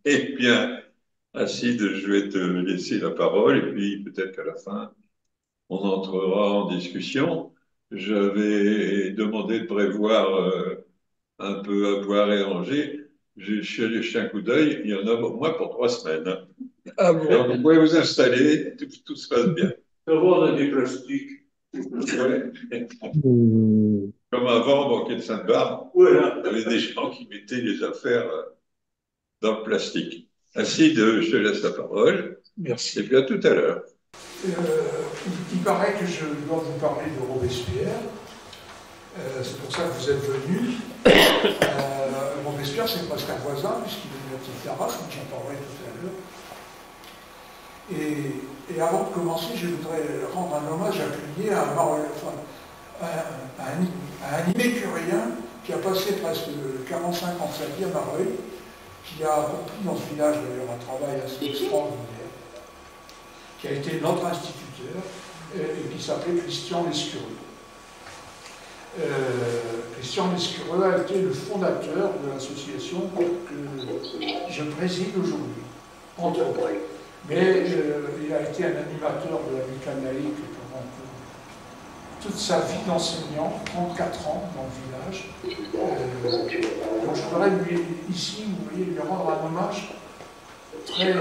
Eh bien, Acide, je vais te laisser la parole et puis peut-être qu'à la fin, on entrera en discussion. J'avais demandé de prévoir un peu à boire et à manger. Je suis allé jeter un coup d'œil, il y en a au moins pour 3 semaines, hein. Ah Alors, bon? vous pouvez vous installer, tout se passe bien. D'abord, on a des plastiques. Ouais. Hmm. Comme avant, au banquet de Sainte-Barbe, Voilà. il y avait des gens qui mettaient les affaires dans le plastique. Acide, je te laisse la parole et Merci. puis à tout à l'heure. Il paraît que je dois vous parler de Robespierre. C'est pour ça que vous êtes venu. Robespierre, c'est presque un voisin, puisqu'il est de la petite Carafe, donc j'en parlerai tout à l'heure. Et avant de commencer, je voudrais rendre un hommage appuyé à un immécurien qui a passé presque 45 ans de sa vie à Mareuil, qui a accompli dans ce village d'ailleurs un travail assez extraordinaire, qui a été notre instituteur et qui s'appelait Christian Lescureux. Christian Lescureux a été le fondateur de l'association que je préside aujourd'hui, entre autres. Mais il a été un animateur de la vie laïque pendant toute sa vie d'enseignant, 34 ans dans le village. Donc je voudrais ici, vous voyez, lui rendre un hommage très,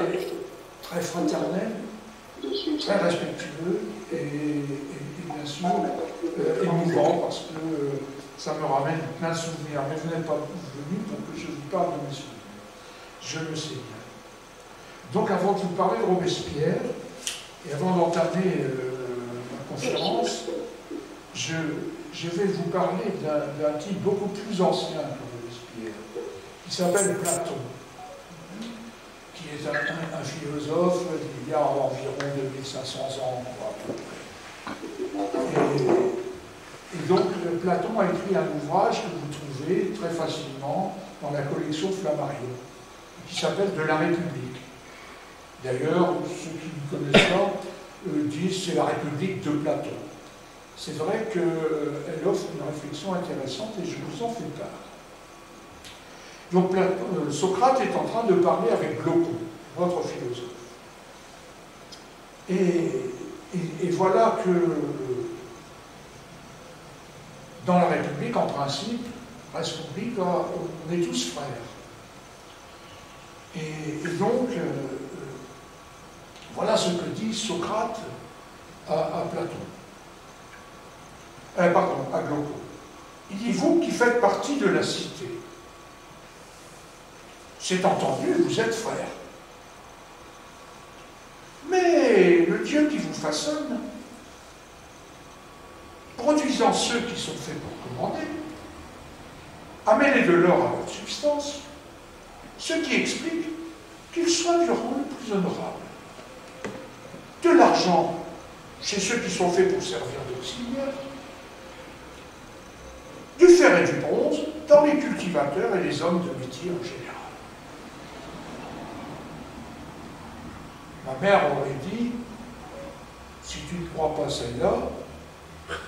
très fraternel, très respectueux et bien sûr émouvant parce que ça me ramène plein de souvenirs. Mais vous n'êtes pas venu pour que je vous parle de mes souvenirs. Je le sais bien. Donc avant de vous parler de Robespierre, et avant d'entamer ma conférence, je vais vous parler d'un type beaucoup plus ancien que Robespierre, qui s'appelle Platon, qui est un philosophe d'il y a environ 2500 ans, quoi. Et donc Platon a écrit un ouvrage que vous trouvez très facilement dans la collection Flammarion, qui s'appelle De la République. D'ailleurs, ceux qui ne connaissent pas disent que c'est la République de Platon. C'est vrai qu'elle offre une réflexion intéressante et je vous en fais part. Donc Socrate est en train de parler avec Glaucon, votre philosophe. Et voilà que dans la République, en principe, presque on est tous frères. Et donc, voilà ce que dit Socrate à Platon. Pardon, à Glaucon. Il dit, vous qui faites partie de la cité, c'est entendu, vous êtes frères. Mais le Dieu qui vous façonne, produisant ceux qui sont faits pour commander, amenez de l'or à votre substance, ce qui explique qu'il soit du rang le plus honorable. De l'argent chez ceux qui sont faits pour servir d'auxiliaires, du fer et du bronze dans les cultivateurs et les hommes de métier en général. Ma mère aurait dit, si tu ne crois pas celle-là,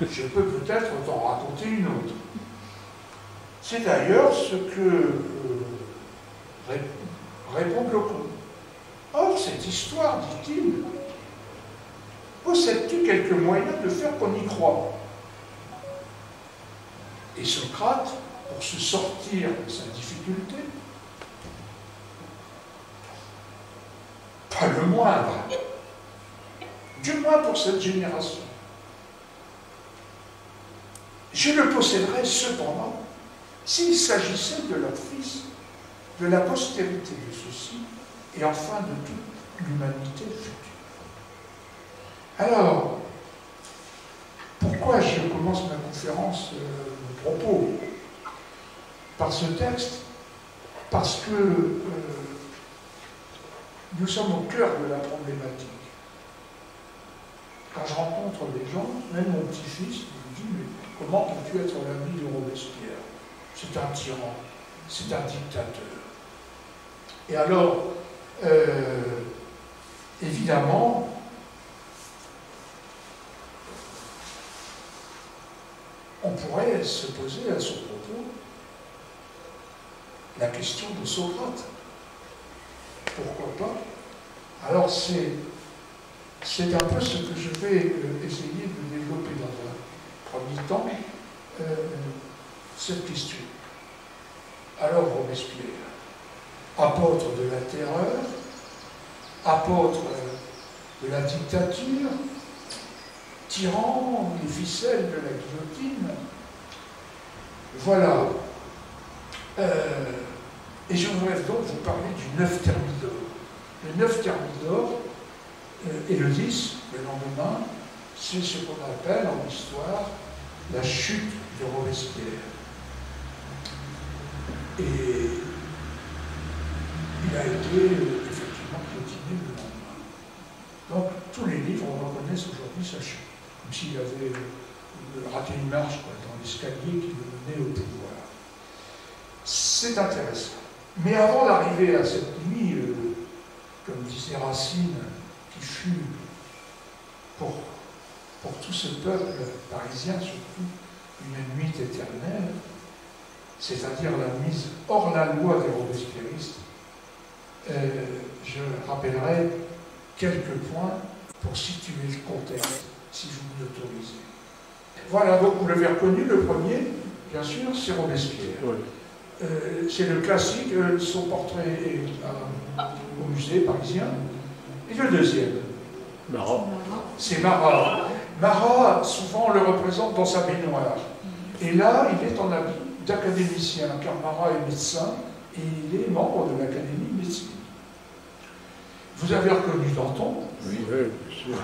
je peux peut-être t'en raconter une autre. C'est d'ailleurs ce que répond Glaucon. Or, cette histoire, dit-il, possèdes-tu quelques moyens de faire qu'on y croit? Et Socrate, pour se sortir de sa difficulté, pas le moindre, du moins pour cette génération. Je le posséderais cependant s'il s'agissait de leur fils, de la postérité de ceux-ci, et enfin de toute l'humanité future. Alors, pourquoi je commence ma conférence, mon propos, par ce texte? Parce que nous sommes au cœur de la problématique. Quand je rencontre des gens, même mon petit-fils me dit, mais comment peux-tu être l'ami de Robespierre? C'est un tyran, c'est un dictateur. Et alors, évidemment, on pourrait se poser à ce propos la question de Socrate. pourquoi pas. Alors c'est un peu ce que je vais essayer de développer dans un premier temps, cette question. Alors Robespierre, apôtre de la terreur, apôtre de la dictature, tirant les ficelles de la guillotine, voilà. Et je voudrais donc vous parler du 9 Thermidor. Le 9 Thermidor et le 10, le lendemain, c'est ce qu'on appelle en histoire la chute de Robespierre. Et il a été effectivement guillotiné le lendemain. Donc tous les livres reconnaissent aujourd'hui sa chute, comme s'il avait raté une marche dans l'escalier qui le menait au pouvoir. C'est intéressant. Mais avant d'arriver à cette nuit, comme disait Racine, qui fut pour tout ce peuple parisien surtout une nuit éternelle, c'est-à-dire la mise hors la loi des robespierristes, je rappellerai quelques points pour situer le contexte, si vous m'autorisez. Voilà, donc vous l'avez reconnu, le premier, bien sûr, c'est Robespierre. Oui. C'est le classique, son portrait est au musée parisien. Et le deuxième, Marat. C'est Marat. Marat, souvent, on le représente dans sa baignoire. Et là, il est en habit d'académicien, car Marat est médecin et il est membre de l'Académie de médecine. Vous avez reconnu Danton. Oui, bien sûr.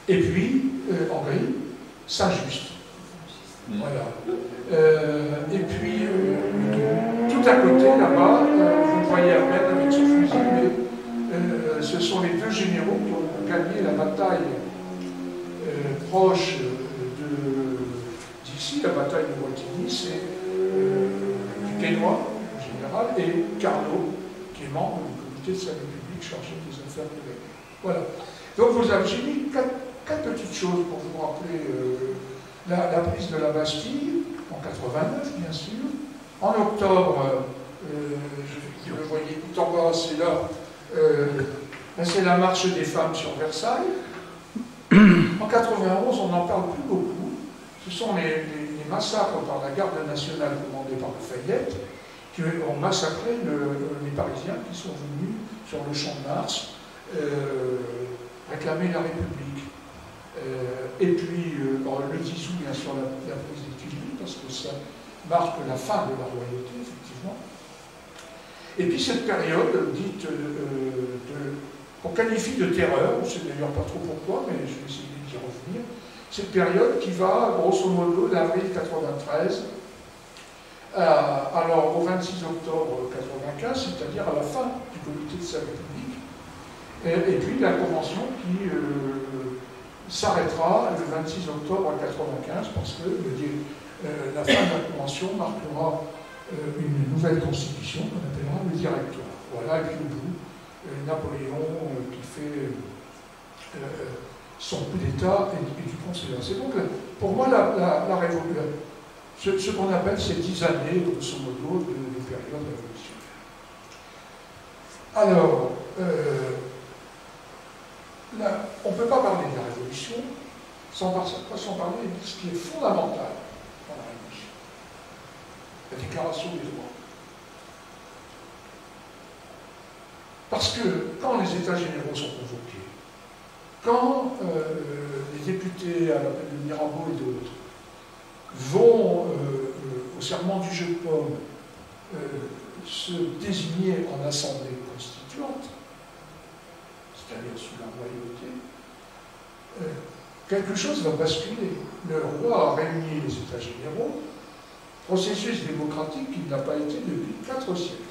Et puis, en gris, Saint-Just. Voilà. Et puis, tout à côté, là-bas, vous le voyez à peine avec ce fusil, mais ce sont les deux généraux qui ont gagné la bataille proche d'ici, la bataille de Wattignies, c'est du Quesnoy, en général, et Carnot, qui est membre du comité de salut public chargé des affaires de la guerre. Voilà. Donc j'ai mis quatre petites choses pour vous rappeler la prise de la Bastille, en 89, bien sûr. En octobre, vous le voyez tout en bas, c'est là, c'est la marche des femmes sur Versailles. En 91, on n'en parle plus beaucoup. Ce sont les massacres par la garde nationale commandée par Lafayette qui ont massacré les Parisiens qui sont venus sur le champ de Mars réclamer la République. Et puis, le 10 août, bien sûr, la prise des Tuileries, parce que ça marque la fin de la royauté, effectivement. Et puis cette période dite qu'on qualifie de terreur, on ne sait d'ailleurs pas trop pourquoi, mais je vais essayer d'y revenir, cette période qui va, grosso modo, d'avril 93, alors au 26 octobre 95, c'est-à-dire à la fin du comité de salut public, et puis la convention qui s'arrêtera le 26 octobre 95, parce que la fin de la convention marquera une nouvelle constitution qu'on appellera le directoire. Voilà, et puis au bout, Napoléon qui fait son coup d'État et du Conseil. C'est donc, pour moi, la révolution, ce qu'on appelle ces 10 années, grosso modo, de période révolutionnaire. Alors, on ne peut pas parler de la révolution sans parler de ce qui est fondamental dans la révolution. La déclaration des droits. Parce que quand les États généraux sont convoqués, quand les députés à l'appel de Mirabeau et d'autres vont au serment du jeu de paume se désigner en assemblée constituante, c'est-à-dire sous la royauté, quelque chose va basculer. Le roi a réuni les États généraux, processus démocratique qui n'a pas été depuis 4 siècles.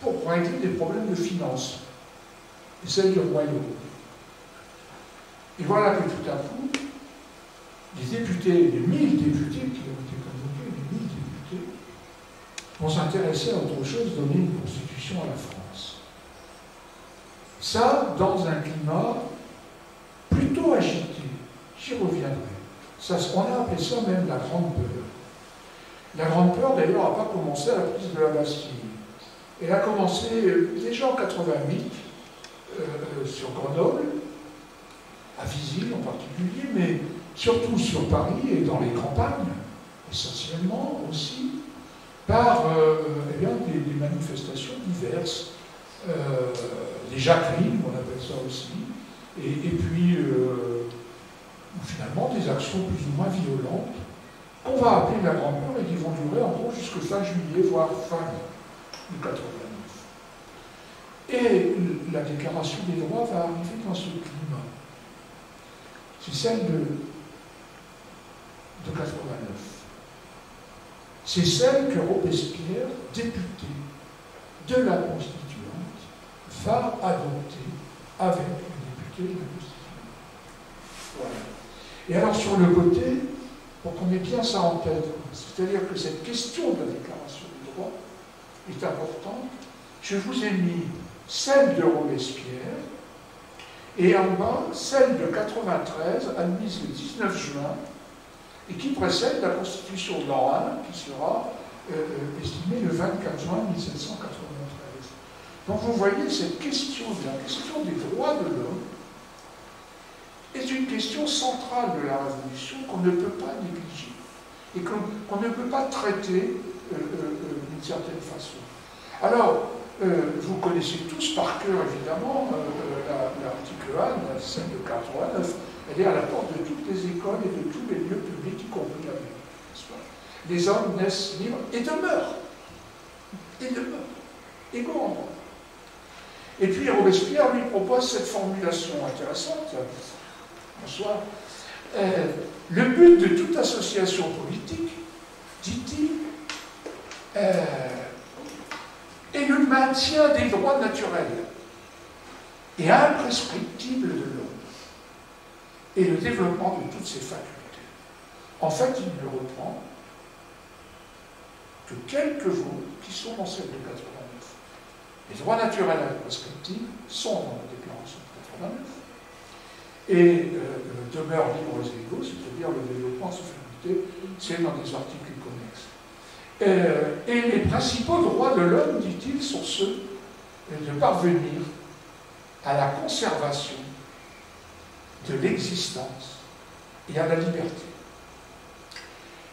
Pour régler des problèmes de finances, et celle du royaume. Et voilà que tout à coup, les députés, les 1000 députés qui ont été convoqués, les 1000 députés, vont s'intéresser à autre chose, donner une constitution à la France. Ça, dans un climat plutôt agité. J'y reviendrai. Ça, on a appelé ça même la grande peur. La Grande Peur, d'ailleurs, n'a pas commencé à la prise de la Bastille. Elle a commencé déjà en 88 sur Grenoble, à Vizy en particulier, mais surtout sur Paris et dans les campagnes, essentiellement aussi, par eh bien, des manifestations diverses, des jacqueries, on appelle ça aussi, et puis finalement des actions plus ou moins violentes qu'on va appeler la Grande Peur et qui vont durer en gros jusqu'au fin juillet, voire fin de 89. Et la Déclaration des droits va arriver dans ce climat. C'est celle de 89. C'est celle que Robespierre, député de la Constituante, va adopter avec les députés de la Constituante. Voilà. Et alors sur le côté, pour qu'on ait bien ça en tête, c'est-à-dire que cette question de la Déclaration des droits est importante, je vous ai mis celle de Robespierre, et en bas, celle de 93, admise le 19 juin, et qui précède la Constitution de l'an 1, qui sera estimée le 24 juin 1793. Donc vous voyez, cette question, la question des droits de l'homme, est une question centrale de la Révolution qu'on ne peut pas négliger, et qu'on ne peut pas traiter d'une certaine façon. Alors, vous connaissez tous par cœur, évidemment, l'article 1, celle de 89, elle est à la porte de toutes les écoles et de tous les lieux publics, y compris la vie. Les hommes naissent libres et demeurent. Égaux en droit. Et puis Robespierre lui propose cette formulation intéressante. Bonsoir. Le but de toute association politique, dit-il, est le maintien des droits naturels et imprescriptibles de l'homme et le développement de toutes ses facultés. En fait, il ne reprend que quelques mots qui sont dans celle de 89. Les droits naturels et imprescriptibles sont dans la Déclaration de 89 et demeurent libres et égaux, c'est-à-dire le développement de ses facultés, c'est dans des articles connexes. Et les principaux droits de l'homme, dit-il, sont ceux de parvenir à la conservation de l'existence et à la liberté.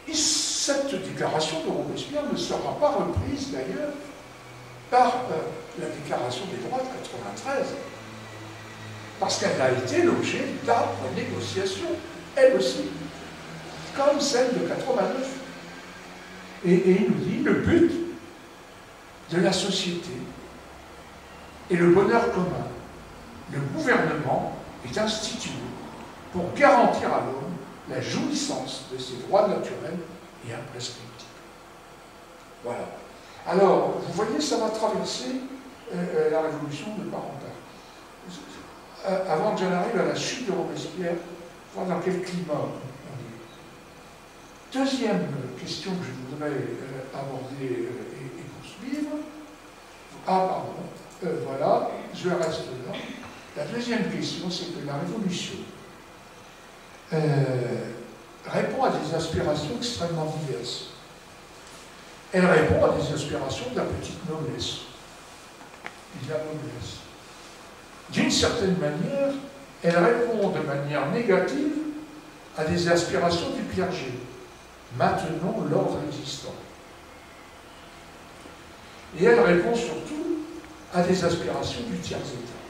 Et cette déclaration de Robespierre ne sera pas reprise d'ailleurs par la déclaration des droits de 93, parce qu'elle a été l'objet d'âpres négociations, elle aussi, comme celle de 89. Et il nous dit, le but de la société est le bonheur commun. Le gouvernement est institué pour garantir à l'homme la jouissance de ses droits naturels et imprescriptibles. Voilà. Alors, vous voyez, ça va traverser la Révolution de part en part. Avant que j'en arrive à la chute de Robespierre, voir dans quel climat on est. Deuxième question que je voudrais aborder et poursuivre. Ah, pardon. Voilà, je reste là. La deuxième question, c'est que la Révolution répond à des aspirations extrêmement diverses. Elle répond à des aspirations de la petite noblesse et de la noblesse. D'une certaine manière, elle répond de manière négative à des aspirations du clergé. Maintenons l'ordre existant. Et elle répond surtout à des aspirations du tiers-État.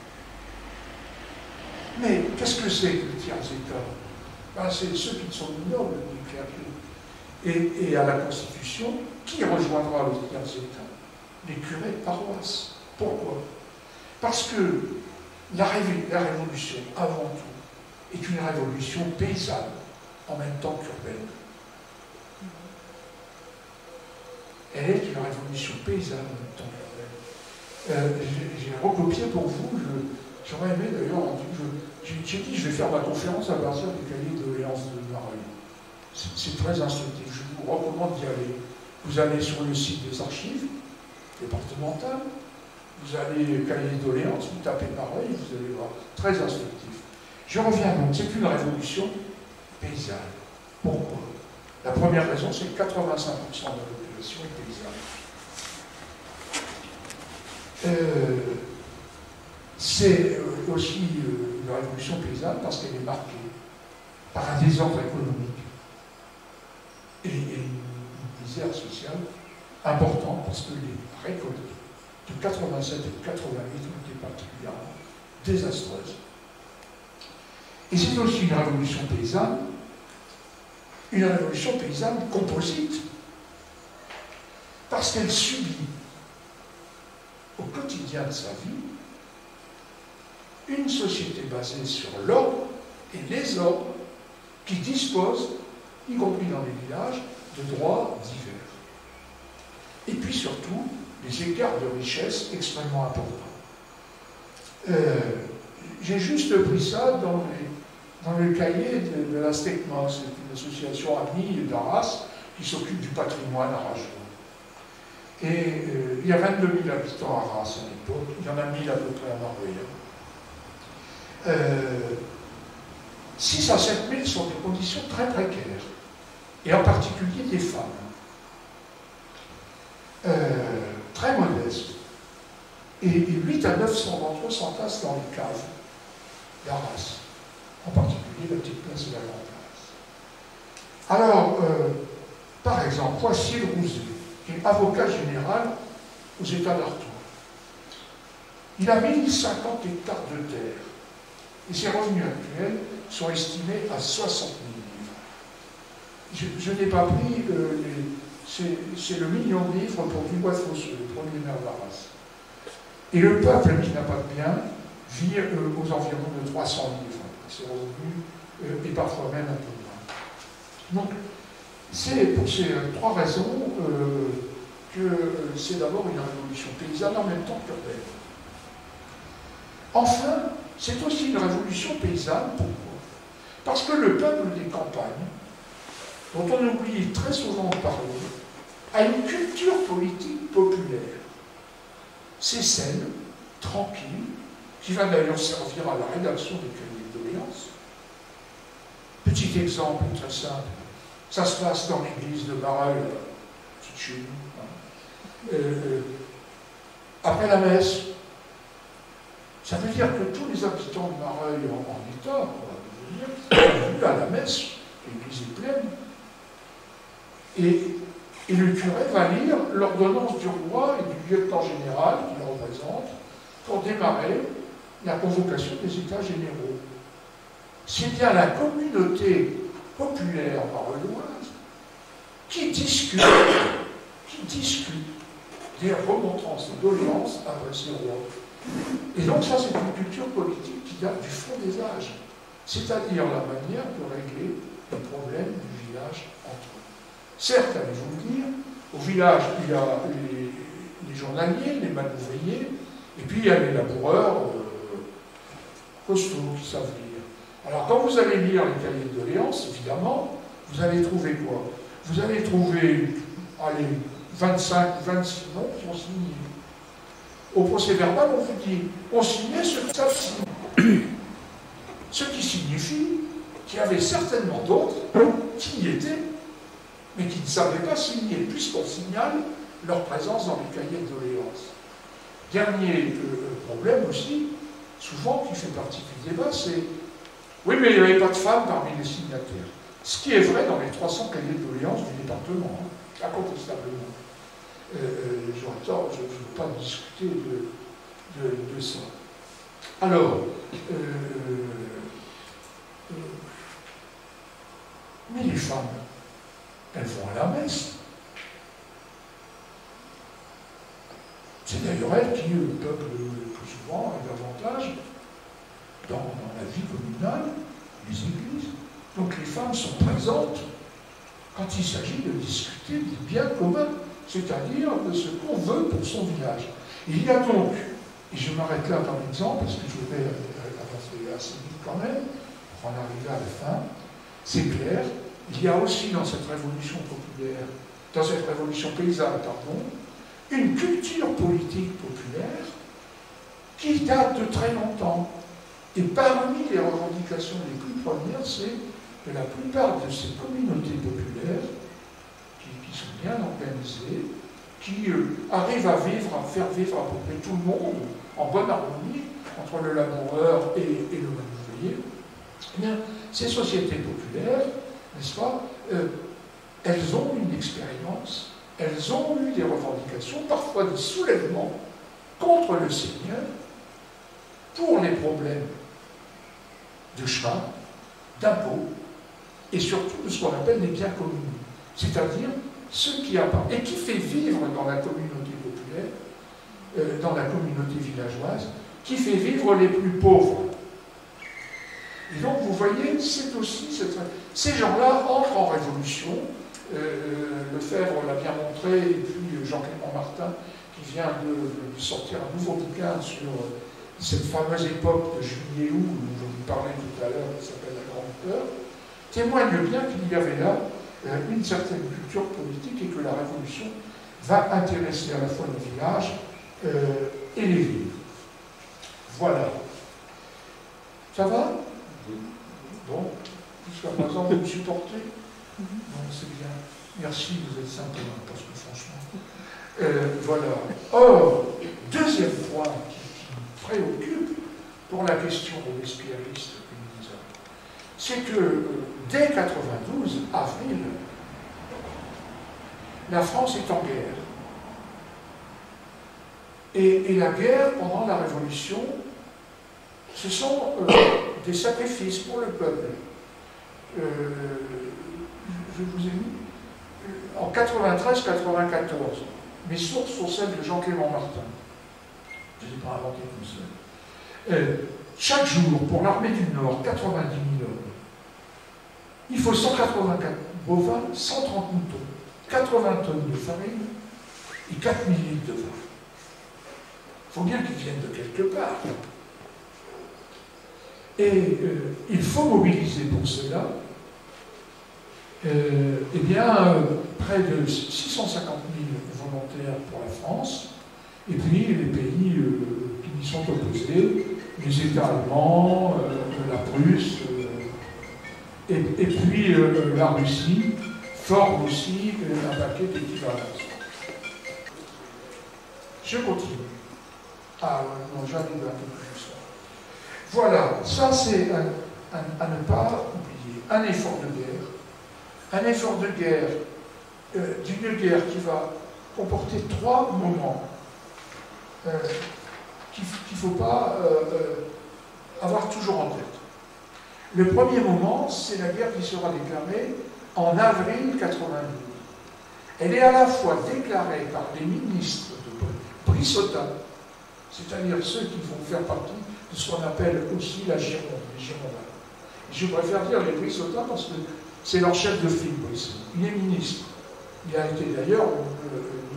Mais qu'est-ce que c'est que le tiers-État? Ben, c'est ceux qui sont nobles du clergé. Et à la Constitution, qui rejoindra le tiers-État? Les curés de paroisse. Pourquoi? Parce que la révolution, avant tout, est une révolution paysanne, en même temps qu'urbaine. Elle est une révolution paysanne en même temps qu'urbaine. J'ai recopié pour vous, j'aurais aimé d'ailleurs, j'ai dit je vais faire ma conférence à partir du cahier de doléances de Mareuil. C'est très instructif, je vous recommande d'y aller. Vous allez sur le site des archives départementales, vous allez cahier de doléances, vous tapez Mareuil, vous allez voir, très instructif. Je reviens donc, c'est une révolution paysanne. Pourquoi? La première raison, c'est que 85% de la population est paysanne. C'est aussi une révolution paysanne parce qu'elle est marquée par un désordre économique et une misère sociale importante parce que les récoltes de 87 et de 88 ont été particulièrement désastreuses. Et c'est aussi une révolution paysanne composite, parce qu'elle subit au quotidien de sa vie une société basée sur l'ordre et les ordres qui disposent, y compris dans les villages, de droits divers. Et puis surtout, des écarts de richesse extrêmement importants. J'ai juste pris ça dans le cahier de la STECMA, c'est une association amie d'Arras qui s'occupe du patrimoine arageois. Et il y a 22 000 habitants à Arras à l'époque, il y en a 1000 à peu près à Marbella. 6 à 7 000 sont des conditions très précaires, et en particulier des femmes, très modestes. Et 8 à 900 d'entre eux s'entassent dans les caves d'Arras, en particulier la petite place et la grande place. Alors, par exemple, Poissier-Rouzet, qui est avocat général aux États d'Artois. Il a 1050 hectares de terre, et ses revenus actuels sont estimés à 60 000 livres. Je n'ai pas pris c'est le million de livres pour Dubois de Fosseux, le premier maire d'Arras. Et le peuple qui n'a pas de bien vit aux environs de 300 livres. Ses revenus, et parfois même un peu moins. Donc, c'est pour ces trois raisons que c'est d'abord une révolution paysanne en même temps qu'urbaine. Enfin, c'est aussi une révolution paysanne. Pourquoi? Parce que le peuple des campagnes, dont on oublie très souvent de parler, a une culture politique populaire. C'est saine, tranquille, qui va d'ailleurs servir à la rédaction des cahiers de doléances. Petit exemple très simple, ça se passe dans l'église de Mareuil, c'est chez nous. Après la messe, ça veut dire que tous les habitants de Mareuil en état, on va venir, à la messe, l'église est pleine, et le curé va lire l'ordonnance du roi et du lieutenant général qui le représente pour démarrer la convocation des États généraux. C'est bien la communauté populaire mareuilloise qui discute des remontrances et doléances adressées au roi. Et donc ça, c'est une culture politique qui date du fond des âges, c'est-à-dire la manière de régler les problèmes du village entre eux. Certes, allez-vous me dire, au village, il y a les journaliers, les manouvriers, et puis il y a les laboureurs costauds qui savent lire. Alors, quand vous allez lire les cahiers de doléances, évidemment, vous allez trouver quoi? Vous allez trouver, allez, 25 ou 26 noms qui ont signé. Au procès-verbal, on vous dit, on signait ceux qui savent signer. Ce qui signifie qu'il y avait certainement d'autres qui y étaient, mais qui ne savaient pas signer, puisqu'on signale leur présence dans les cahiers de doléances. Dernier problème aussi, souvent qui fait partie du débat, c'est oui, mais il n'y avait pas de femmes parmi les signataires. Ce qui est vrai dans les 300 cahiers de doléances du département, incontestablement. J'aurais tort, je ne veux pas discuter de ça. Alors, mais les femmes, elles vont à la messe. C'est d'ailleurs elles qui peuplent le plus souvent et davantage dans la vie communale, les églises. Donc les femmes sont présentes quand il s'agit de discuter des biens communs, c'est-à-dire de ce qu'on veut pour son village. Il y a donc, et je m'arrête là dans l'exemple, parce que je voudrais avancer assez vite quand même, pour en arriver à la fin, c'est clair, il y a aussi dans cette révolution populaire, dans cette révolution paysanne, pardon, une culture politique populaire qui date de très longtemps. Et parmi les revendications les plus premières, c'est que la plupart de ces communautés populaires, qui sont bien organisées, qui arrivent à faire vivre à peu près tout le monde en bonne harmonie entre le laboureur et le manœuvrier, eh bien, ces sociétés populaires, n'est-ce pas, elles ont une expérience, elles ont eu des revendications, parfois des soulèvements contre le Seigneur pour les problèmes de chemin, d'impôts et surtout de ce qu'on appelle les biens communs, c'est-à-dire ce qui appartient et qui fait vivre dans la communauté populaire, dans la communauté villageoise, qui fait vivre les plus pauvres. Et donc, vous voyez, c'est aussi ces gens-là entrent en révolution. Lefebvre l'a bien montré, et puis Jean-Clément Martin, qui vient de sortir un nouveau bouquin sur cette fameuse époque de juillet-août, dont je vous parlais tout à l'heure, qui s'appelle La Grande Peur, témoigne bien qu'il y avait là une certaine culture politique et que la Révolution va intéresser à la fois le village et les villes. Voilà. Ça va? Bon, jusqu'à présent, vous me supportez? Bon, c'est bien. Merci, vous êtes sympa, parce que franchement... voilà. Or, deuxième point qui me préoccupe pour la question robespierriste que nous disons, c'est que dès 92, avril, la France est en guerre. Et la guerre, pendant la Révolution, ce sont des sacrifices pour le peuple. Je vous ai mis en 93-94. Mes sources sont celles de Jean-Clément Martin. Je ne les ai pas inventées tout seul. Chaque jour, pour l'armée du Nord, 90 000 hommes. Il faut 184 bovins, 130 moutons, 80 tonnes de farine et 4 000 litres de vin. Il faut bien qu'ils viennent de quelque part. Et il faut mobiliser pour cela eh bien, près de 650 000 volontaires pour la France, et puis les pays qui y sont opposés, les États allemands, la Prusse, et puis la Russie, forment aussi un paquet d'équivalence. Je continue. Ah non, j'arrive un peu plus ça. Voilà, ça c'est à ne pas oublier. Un effort de guerre. Un effort de guerre, d'une guerre qui va comporter 3 moments qu'il ne faut pas avoir toujours en tête. Le premier moment, c'est la guerre qui sera déclarée en avril 92. Elle est à la fois déclarée par les ministres de Brissotin, c'est-à-dire ceux qui vont faire partie de ce qu'on appelle aussi la Gironde, les Girondins. Je préfère dire les Brissotins parce que c'est leur chef de file, Brissot. Il est ministre. Il a été d'ailleurs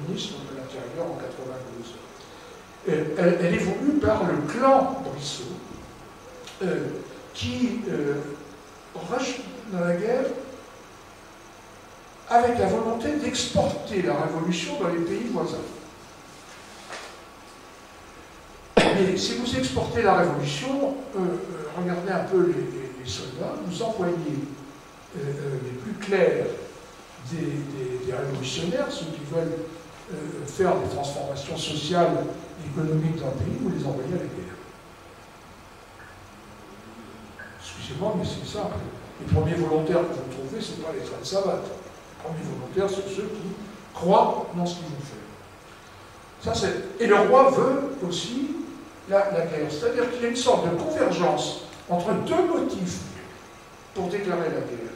ministre de l'Intérieur en 92. Elle est voulue par le clan Brissot, qui rush dans la guerre avec la volonté d'exporter la révolution dans les pays voisins. Mais si vous exportez la révolution, regardez un peu les soldats, vous envoyez les plus clairs des révolutionnaires, ceux qui veulent faire des transformations sociales et économiques dans le pays, vous les envoyez à la guerre. Excusez-moi, mais c'est simple. Les premiers volontaires que vous trouvez, ce n'est pas les trains de savate. Les premiers volontaires, c'est ceux qui croient dans ce qu'ils vont faire. Ça, et le roi veut aussi la guerre. C'est-à-dire qu'il y a une sorte de convergence entre 2 motifs pour déclarer la guerre.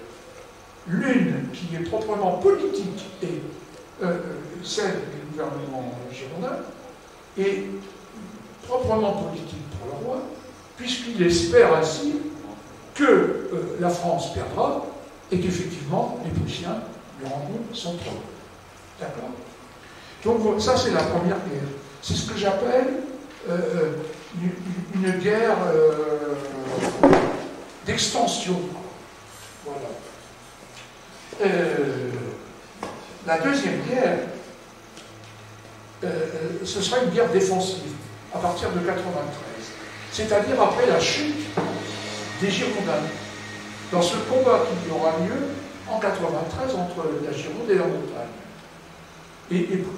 L'une qui est proprement politique et celle du gouvernement girondin, et proprement politique pour le roi, puisqu'il espère ainsi que la France perdra et qu'effectivement les Prussiens lui rendront son trône. D'accord? Donc ça c'est la première guerre. C'est ce que j'appelle une guerre d'extension. Voilà. La deuxième guerre, ce sera une guerre défensive à partir de 93, c'est-à-dire après la chute des Girondins. dans ce combat qui aura lieu en 93 entre la Gironde et la Bretagne.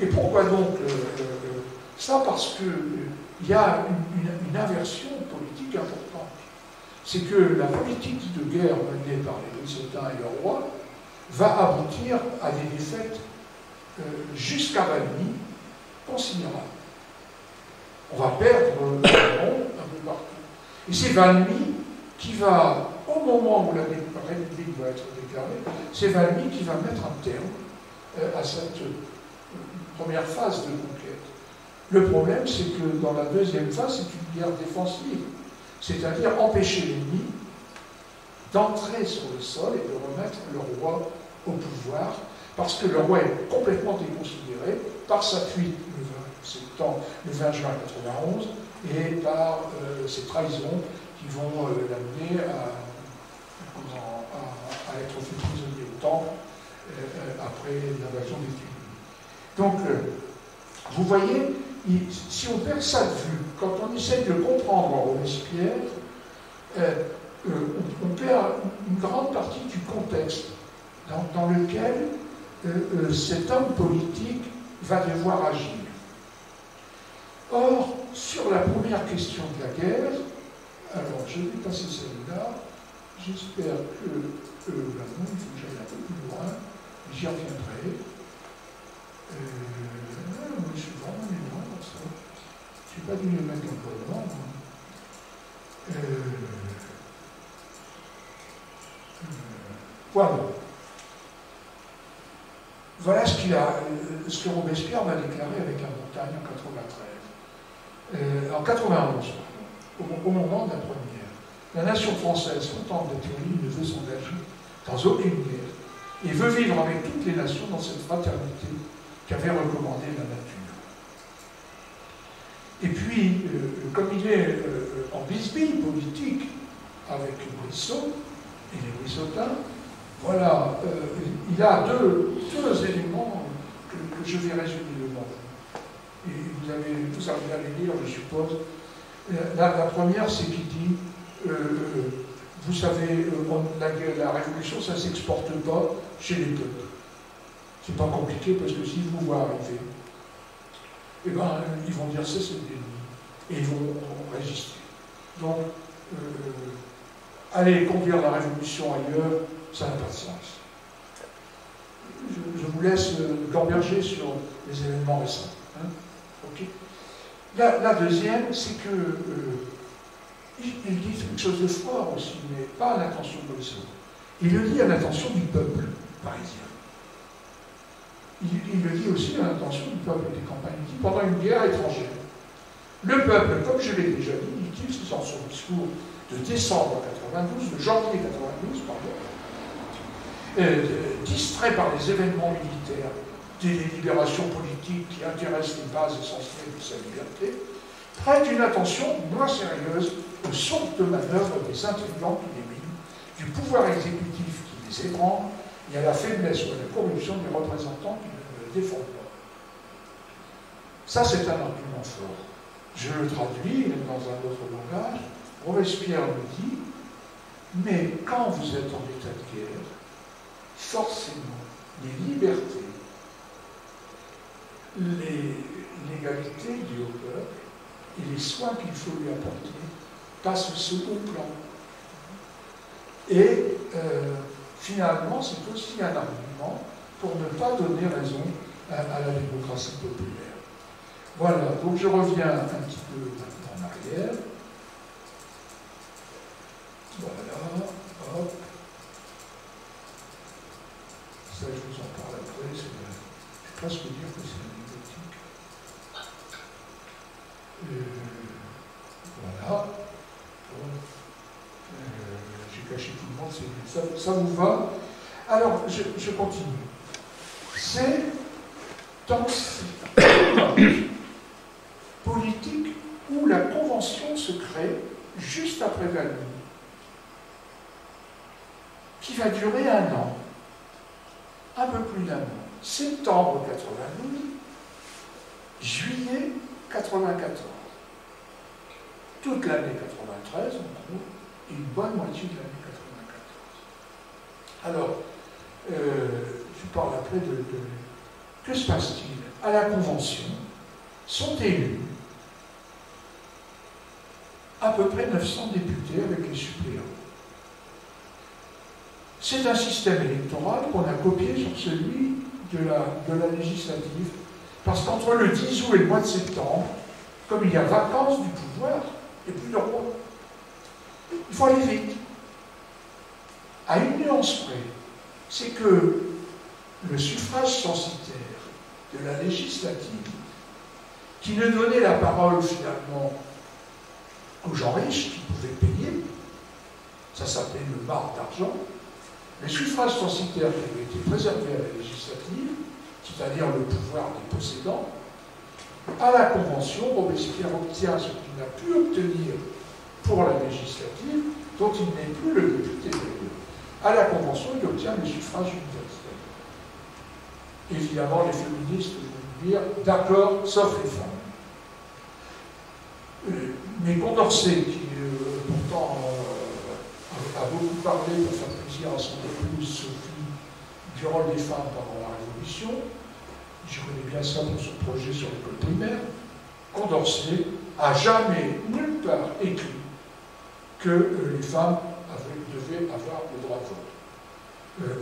Et pourquoi donc ça? Parce qu'il y a une inversion politique importante. C'est que la politique de guerre menée par les Brisotins et le roi va aboutir à des défaites jusqu'à Valmy considérables. On va perdre le monde un peu partout. Et c'est Valmy qui va, au moment où la République va être déclarée, c'est Valmy qui va mettre un terme à cette première phase de conquête. Le problème, c'est que dans la deuxième phase, c'est une guerre défensive, c'est-à-dire empêcher l'ennemi d'entrer sur le sol et de remettre le roi au pouvoir, parce que le roi est complètement déconsidéré par sa fuite le 20 juin 1991 et par ces trahisons qui vont l'amener à être fait prisonnier au Temple après l'invasion des Tuileries. Donc, vous voyez, si on perd ça de vue, quand on essaie de comprendre Robespierre, on perd une grande partie du contexte dans lequel cet homme politique va devoir agir. Or, sur la première question de la guerre, alors je vais passer celle-là, j'espère que, il faut que j'aille un peu plus loin, j'y reviendrai. Je suis vraiment loin pour ça. Je n'ai pas dû les mettre un peu loin. Voilà. Voilà ce que Robespierre va déclarer avec la Bretagne en 1993. En 91, au moment de la première, la nation française, contente d'être libre, ne veut s'engager dans aucune guerre et veut vivre avec toutes les nations dans cette fraternité qu'avait recommandée la nature. Et puis, comme il est en bisbille politique avec Brissot et les Brissotins, voilà, il a deux éléments que je vais résumer devant vous. Et vous allez lire, je suppose. La première, c'est qu'il dit, vous savez, la révolution, ça ne s'exporte pas chez les peuples. C'est pas compliqué parce que s'ils vous voient arriver, eh ben, ils vont dire c'est l'ennemi et ils vont résister. Donc, aller conduire la révolution ailleurs, ça n'a pas de sens. Je vous laisse gamberger sur les événements récents. Hein? Okay. La deuxième, c'est que il dit quelque chose de fort aussi, mais pas à l'intention de Brissot. Il le dit à l'intention du peuple parisien. Il le dit aussi à l'intention du peuple des campagnes. Il dit pendant une guerre étrangère. Le peuple, comme je l'ai déjà dit, dit-il, c'est dans son discours de décembre 92, de janvier 92, pardon, distrait par les événements militaires, des libérations politiques qui intéressent les bases essentielles de sa liberté, prête une attention moins sérieuse aux sources de manœuvre des intrigants qui les minent, du pouvoir exécutif qui les ébranle, et à la faiblesse ou à la corruption des représentants qui ne le défendent pas. Ça, c'est un argument fort. Je le traduis dans un autre langage. Robespierre me dit, mais quand vous êtes en état de guerre, forcément, les libertés, l'égalité du haut peuple et les soins qu'il faut lui apporter passent au second plan. Et finalement, c'est aussi un argument pour ne pas donner raison à la démocratie populaire. Voilà, donc je reviens un petit peu en arrière. Voilà, hop. Ça, je vous en parle après, je vais presque dire que c'est anecdotique. Voilà. J'ai caché tout le monde, ça vous va? Alors, je continue. C'est dans politique où la convention se crée juste après Valmy, qui va durer un an, un peu plus d'un an, septembre 92, juillet 94. Toute l'année 93, en gros, et une bonne moitié de l'année Alors, je parle après que se passe-t-il? À la Convention sont élus à peu près 900 députés avec les suppléants. C'est un système électoral qu'on a copié sur celui de la législative, parce qu'entre le 10 août et le mois de septembre, comme il y a vacance du pouvoir, il n'y a plus de roi. Il faut aller vite. À une nuance près, c'est que le suffrage censitaire de la législative, qui ne donnait la parole finalement qu'aux gens riches qui pouvaient payer, ça s'appelait le marc d'argent, le suffrage censitaire qui avait été préservé à la législative, c'est-à-dire le pouvoir des possédants, à la Convention, Robespierre obtient ce qu'il n'a pu obtenir pour la législative, dont il n'est plus le député d'ailleurs. À la Convention, il obtient le suffrage universel. Évidemment, les féministes vont dire d'accord, sauf les femmes. Mais Condorcet, qui pourtant a beaucoup parlé pour faire plaisir à son épouse Sophie du rôle des femmes pendant la Révolution, je connais bien ça pour son projet sur l'école primaire, Condorcet a jamais, nulle part, écrit que les femmes devaient avoir le droit de vote.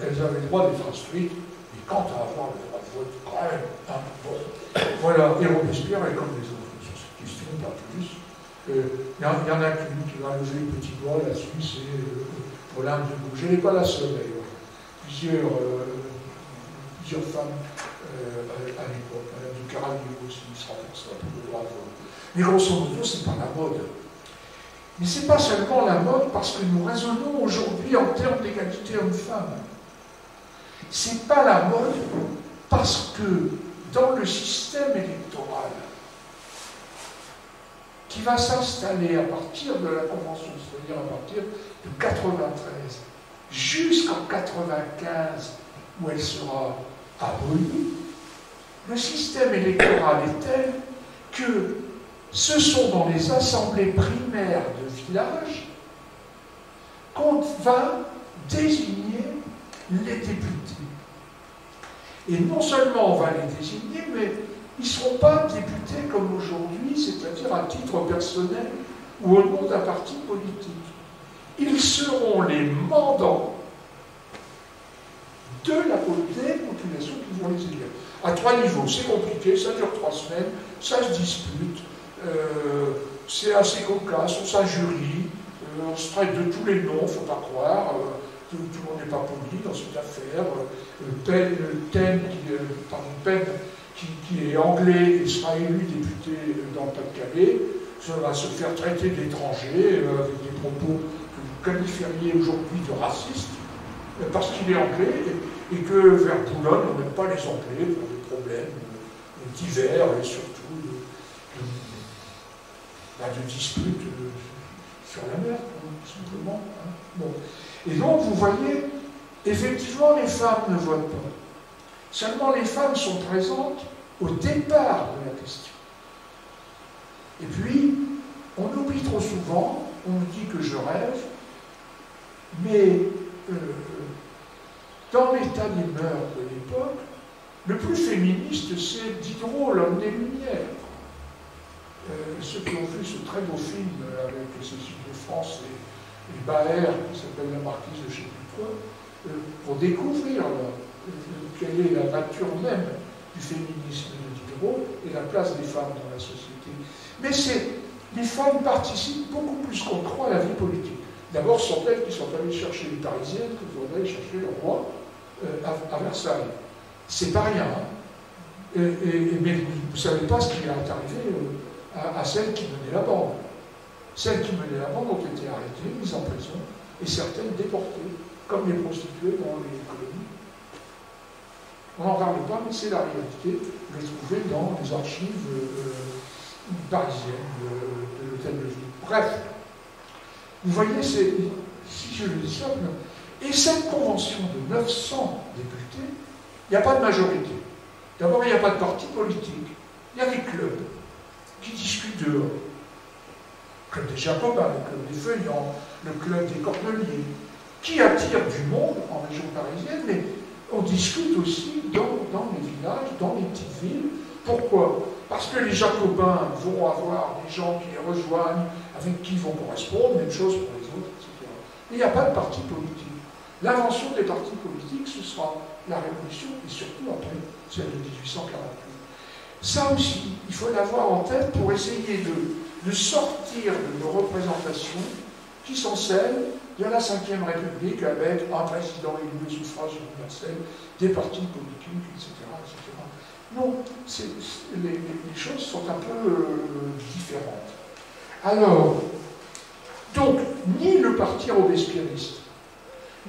Elles avaient le droit d'être instruites, mais quant à avoir le droit de vote, quand même, hein, bon. Voilà, et Robespierre est comme les autres sur cette question, pas plus. Il y en a qu'une qui va lever le petit doigt là-dessus, c'est Olympe de Gouges. Elle n'est pas la seule d'ailleurs. Plusieurs femmes à l'époque, Madame de Caradio aussi, sera pour ça, pour le droit de vote. Mais grosso modo, ce n'est pas la mode. Mais ce n'est pas seulement la mode parce que nous raisonnons aujourd'hui en termes d'égalité homme-femme. Ce n'est pas la mode parce que dans le système électoral qui va s'installer à partir de la Convention, c'est-à-dire à partir de 93, jusqu'en 95, où elle sera abolie, le système électoral est tel que ce sont dans les assemblées primaires de village qu'on va désigner les députés. Et non seulement on va les désigner, mais ils ne seront pas députés comme aujourd'hui, c'est-à-dire à titre personnel ou au nom d'un parti politique. Ils seront les mandants des populations qui vont les élire. À 3 niveaux, c'est compliqué, ça dure 3 semaines, ça se dispute, c'est assez cocasse, on s'injurie, on se traite de tous les noms, il ne faut pas croire, tout le monde n'est pas poli dans cette affaire. Penn qui est anglais et sera élu député dans le Pas-de-Calais, ça va se faire traiter d'étranger avec des propos que vous qualifieriez aujourd'hui de racistes, parce qu'il est anglais et que vers Boulogne, on n'aime pas les Anglais pour des problèmes divers et surtout de disputes sur la mer, tout simplement. Hein. Bon. Et donc, vous voyez, effectivement, les femmes ne votent pas. Seulement, les femmes sont présentes au départ de la question. Et puis, on oublie trop souvent, on me dit que je rêve, mais dans l'état des mœurs de l'époque, le plus féministe, c'est Diderot, l'homme des Lumières. Ceux qui ont vu ce très beau film avec Cécile de France et Baer, qui s'appelle La Marquise de je ne sais plus quoi, pour découvrir quelle est la nature même du féminisme de Diderot et la place des femmes dans la société. Mais les femmes participent beaucoup plus qu'on croit à la vie politique. D'abord, ce sont elles qui sont allées chercher les Parisiennes que vous allez chercher le roi à Versailles. C'est pas rien. Hein. Mais vous ne savez pas ce qui est arrivé à celles qui menaient la bande. Celles qui menaient la bande ont été arrêtées, mises en prison, et certaines déportées, comme les prostituées dans les colonies. On n'en parle pas, mais c'est la réalité. Vous les trouvez dans les archives parisiennes de l'hôtel de ville. Bref, vous voyez, si je le dis ça, et cette convention de 900 députés, il n'y a pas de majorité. D'abord, il n'y a pas de parti politique. Il y a des clubs qui discutent dehors. Le club des Jacobins, le club des Feuillants, le club des Cordeliers, qui attire du monde en région parisienne, mais on discute aussi dans les villages, dans les petites villes. Pourquoi? Parce que les Jacobins vont avoir des gens qui les rejoignent, avec qui ils vont correspondre, même chose pour les autres, etc. Il n'y a pas de parti politique. L'invention des partis politiques, ce sera la Révolution, et surtout après celle de 1848. Ça aussi, il faut l'avoir en tête pour essayer de sortir de nos représentations qui sont celles de la Ve République avec un président élu au suffrage universel, des partis politiques, etc. etc. Non, les choses sont un peu différentes. Alors, donc, ni le parti robespierriste,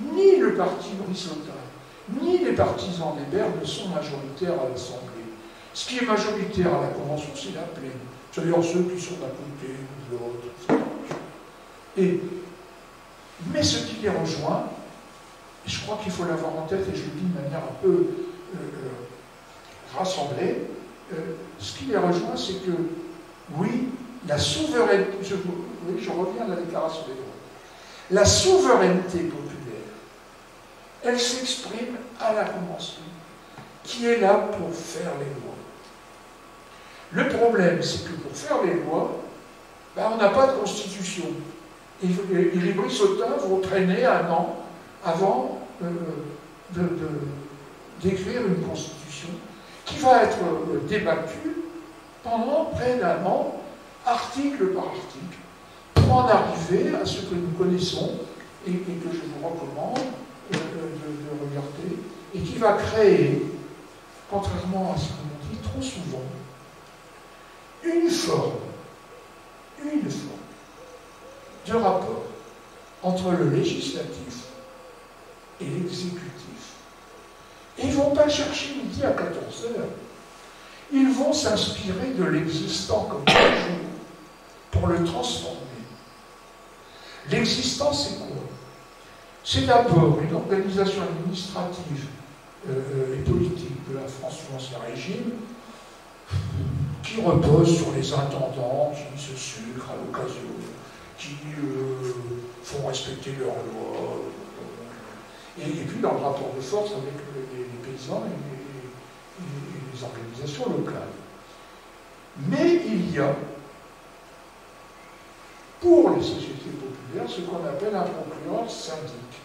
ni le parti brissotin, ni les partisans d'Hébert ne sont majoritaires à l'Assemblée. Ce qui est majoritaire à la Convention, c'est la plaine. C'est-à-dire ceux qui sont d'un côté ou de l'autre, etc. Mais ce qui les rejoint, et je crois qu'il faut l'avoir en tête, et je le dis de manière un peu rassemblée, ce qui les rejoint, c'est que, oui, la souveraineté, je reviens à la Déclaration des droits, la souveraineté populaire, elle s'exprime à la Convention, qui est là pour faire les lois. Le problème, c'est que pour faire les lois, ben, on n'a pas de constitution. Et les brissotins vont traîner un an avant d'écrire une constitution qui va être débattue pendant près d'un an, article par article, pour en arriver à ce que nous connaissons et que je vous recommande de regarder, et qui va créer, contrairement à ce qu'on dit trop souvent, une forme de rapport entre le législatif et l'exécutif. Et ils ne vont pas chercher midi à 14 heures. Ils vont s'inspirer de l'existant comme toujours pour le transformer. L'existant, c'est quoi? C'est d'abord une organisation administrative et politique de la France sous l'Ancien Régime qui repose sur les intendants qui se sucrent à l'occasion, qui font respecter leurs lois, et puis dans le rapport de force avec les paysans et les organisations locales. Mais il y a, pour les sociétés populaires, ce qu'on appelle un procureur syndic,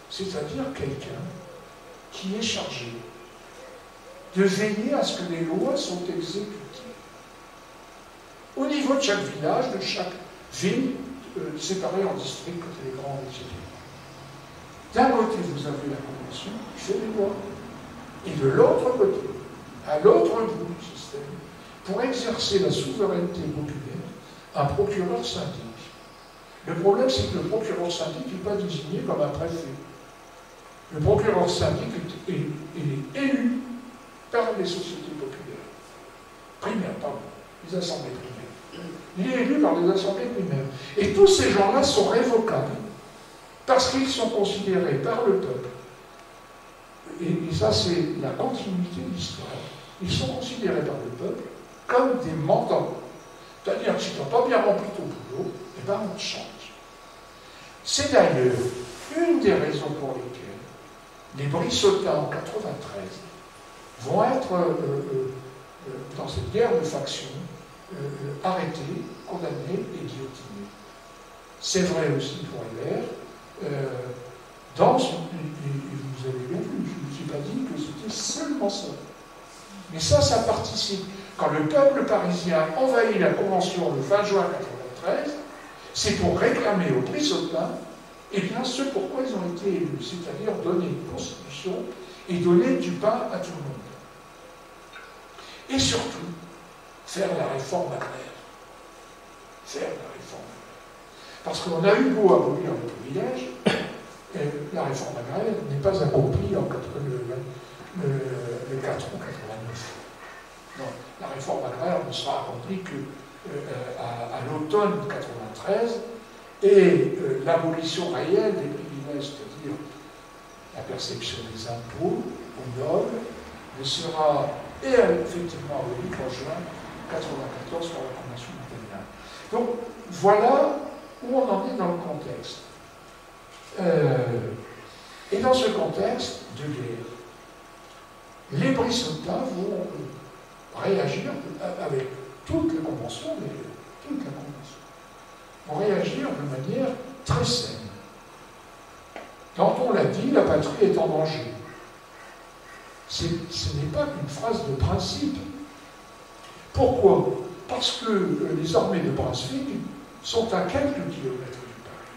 c'est-à-dire quelqu'un qui est chargé de veiller à ce que les lois sont exécutées. Au niveau de chaque village, de chaque ville, séparée en districts, comme les grands, etc. D'un côté, vous avez la Convention qui fait les lois, et de l'autre côté, à l'autre bout du système, pour exercer la souveraineté populaire, un procureur syndic. Le problème, c'est que le procureur syndic n'est pas désigné comme un préfet. Le procureur syndic est élu par les sociétés populaires. Primaires, pardon, les assemblées primaires. Il est élu par les assemblées primaires. Et tous ces gens-là sont révocables parce qu'ils sont considérés par le peuple. Et ça, c'est la continuité de l'histoire. Ils sont considérés par le peuple comme des mandants. C'est-à-dire que si tu n'as pas bien rempli ton boulot, eh bien on te change. C'est d'ailleurs une des raisons pour lesquelles les brissotins en 93 vont être, dans cette guerre de factions, arrêtés, condamnés et guillotinés. C'est vrai aussi pour Hébert. Vous avez bien vu, je ne me suis pas dit que c'était seulement ça. Mais ça participe. Quand le peuple parisien envahit la Convention le 20 juin 1993, c'est pour réclamer aux brissotins ce pourquoi ils ont été élus, c'est-à-dire donner une constitution et donner du pain à tout le monde. Et surtout, faire la réforme agraire. Faire la réforme agraire. Parce qu'on a eu beau abolir le privilège, la réforme agraire n'est pas accomplie en le 4 août 89. Non, la réforme agraire ne sera accomplie qu'à l'automne 93, et l'abolition réelle des privilèges, c'est-à-dire la perception des impôts aux nobles, ne sera effectivement abolie qu'en juin 1994 par la Convention d'Antin. Donc voilà où on en est dans le contexte. Et dans ce contexte de guerre, les Brissotins vont réagir avec toute la convention, vont réagir de manière très saine. Quand on l'a dit, la patrie est en danger. Ce n'est pas qu'une phrase de principe. Pourquoi? Parce que les armées de Brunswick sont à quelques kilomètres du Paris.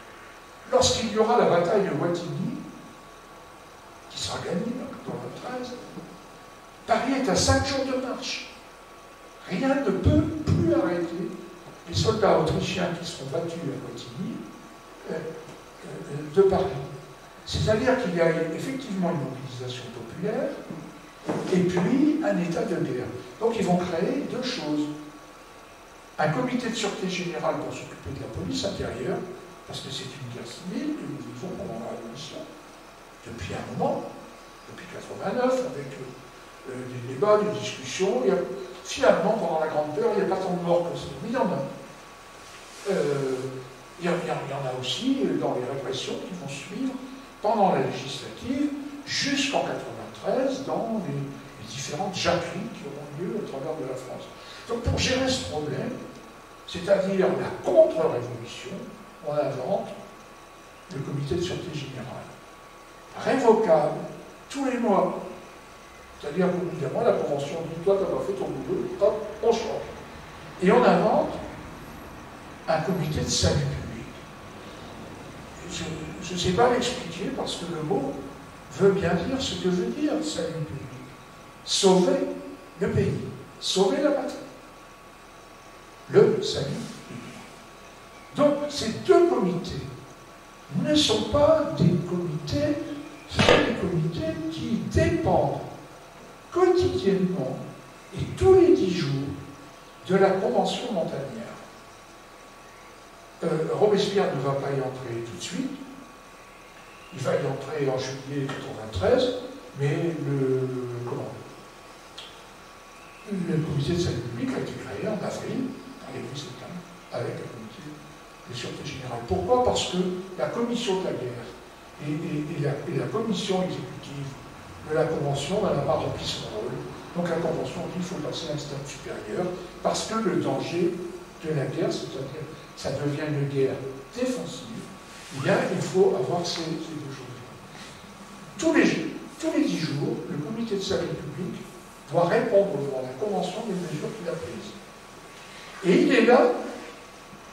Lorsqu'il y aura la bataille de Wattignies, qui sera gagnée dans le 13, Paris est à 5 jours de marche. Rien ne peut plus arrêter les soldats autrichiens qui seront battus à Wattignies de Paris. C'est-à-dire qu'il y a effectivement une mobilisation populaire et puis un état de guerre. Donc ils vont créer deux choses. Un comité de sûreté générale pour s'occuper de la police intérieure, parce que c'est une guerre civile que nous vivons pendant la Révolution, depuis un moment, depuis 89, avec des débats, des discussions. Finalement, pendant la Grande Peur, il n'y a pas tant de morts que ça, mais il y en a. Il y en a aussi dans les répressions qui vont suivre pendant la législative jusqu'en 93 dans les différentes jacqueries qui auront lieu au travers de la France. Donc pour gérer ce problème, c'est-à-dire la contre-révolution, on invente le comité de sûreté générale, révocable tous les mois. C'est-à-dire qu'au bout d'un mois, la Convention dit « toi, tu n'as pas fait ton boulot, hop, on change ». Et on invente un comité de salut public. Je ne sais pas l'expliquer parce que le mot veut bien dire ce que veut dire salut public. Sauver le pays, sauver la patrie. Le salut public. Donc, ces deux comités ne sont pas des comités, ce sont des comités qui dépendent quotidiennement et tous les 10 jours de la Convention montagnarde. Robespierre ne va pas y entrer tout de suite, il va y entrer en juillet 1993, mais le comité de salut public a été créé en avril, dans les Brissotins, avec le comité de sûreté générale. Pourquoi? Parce que la commission de la guerre et la commission exécutive de la Convention n'a pas rempli son rôle. Donc la Convention dit qu'il faut passer à un stade supérieur, parce que le danger de la guerre, c'est-à-dire ça devient une guerre défensive, eh bien, il faut avoir ces deux choses. Tous les 10 jours, le comité de salut public doit répondre devant la Convention des mesures qu'il a prises. Et il est là,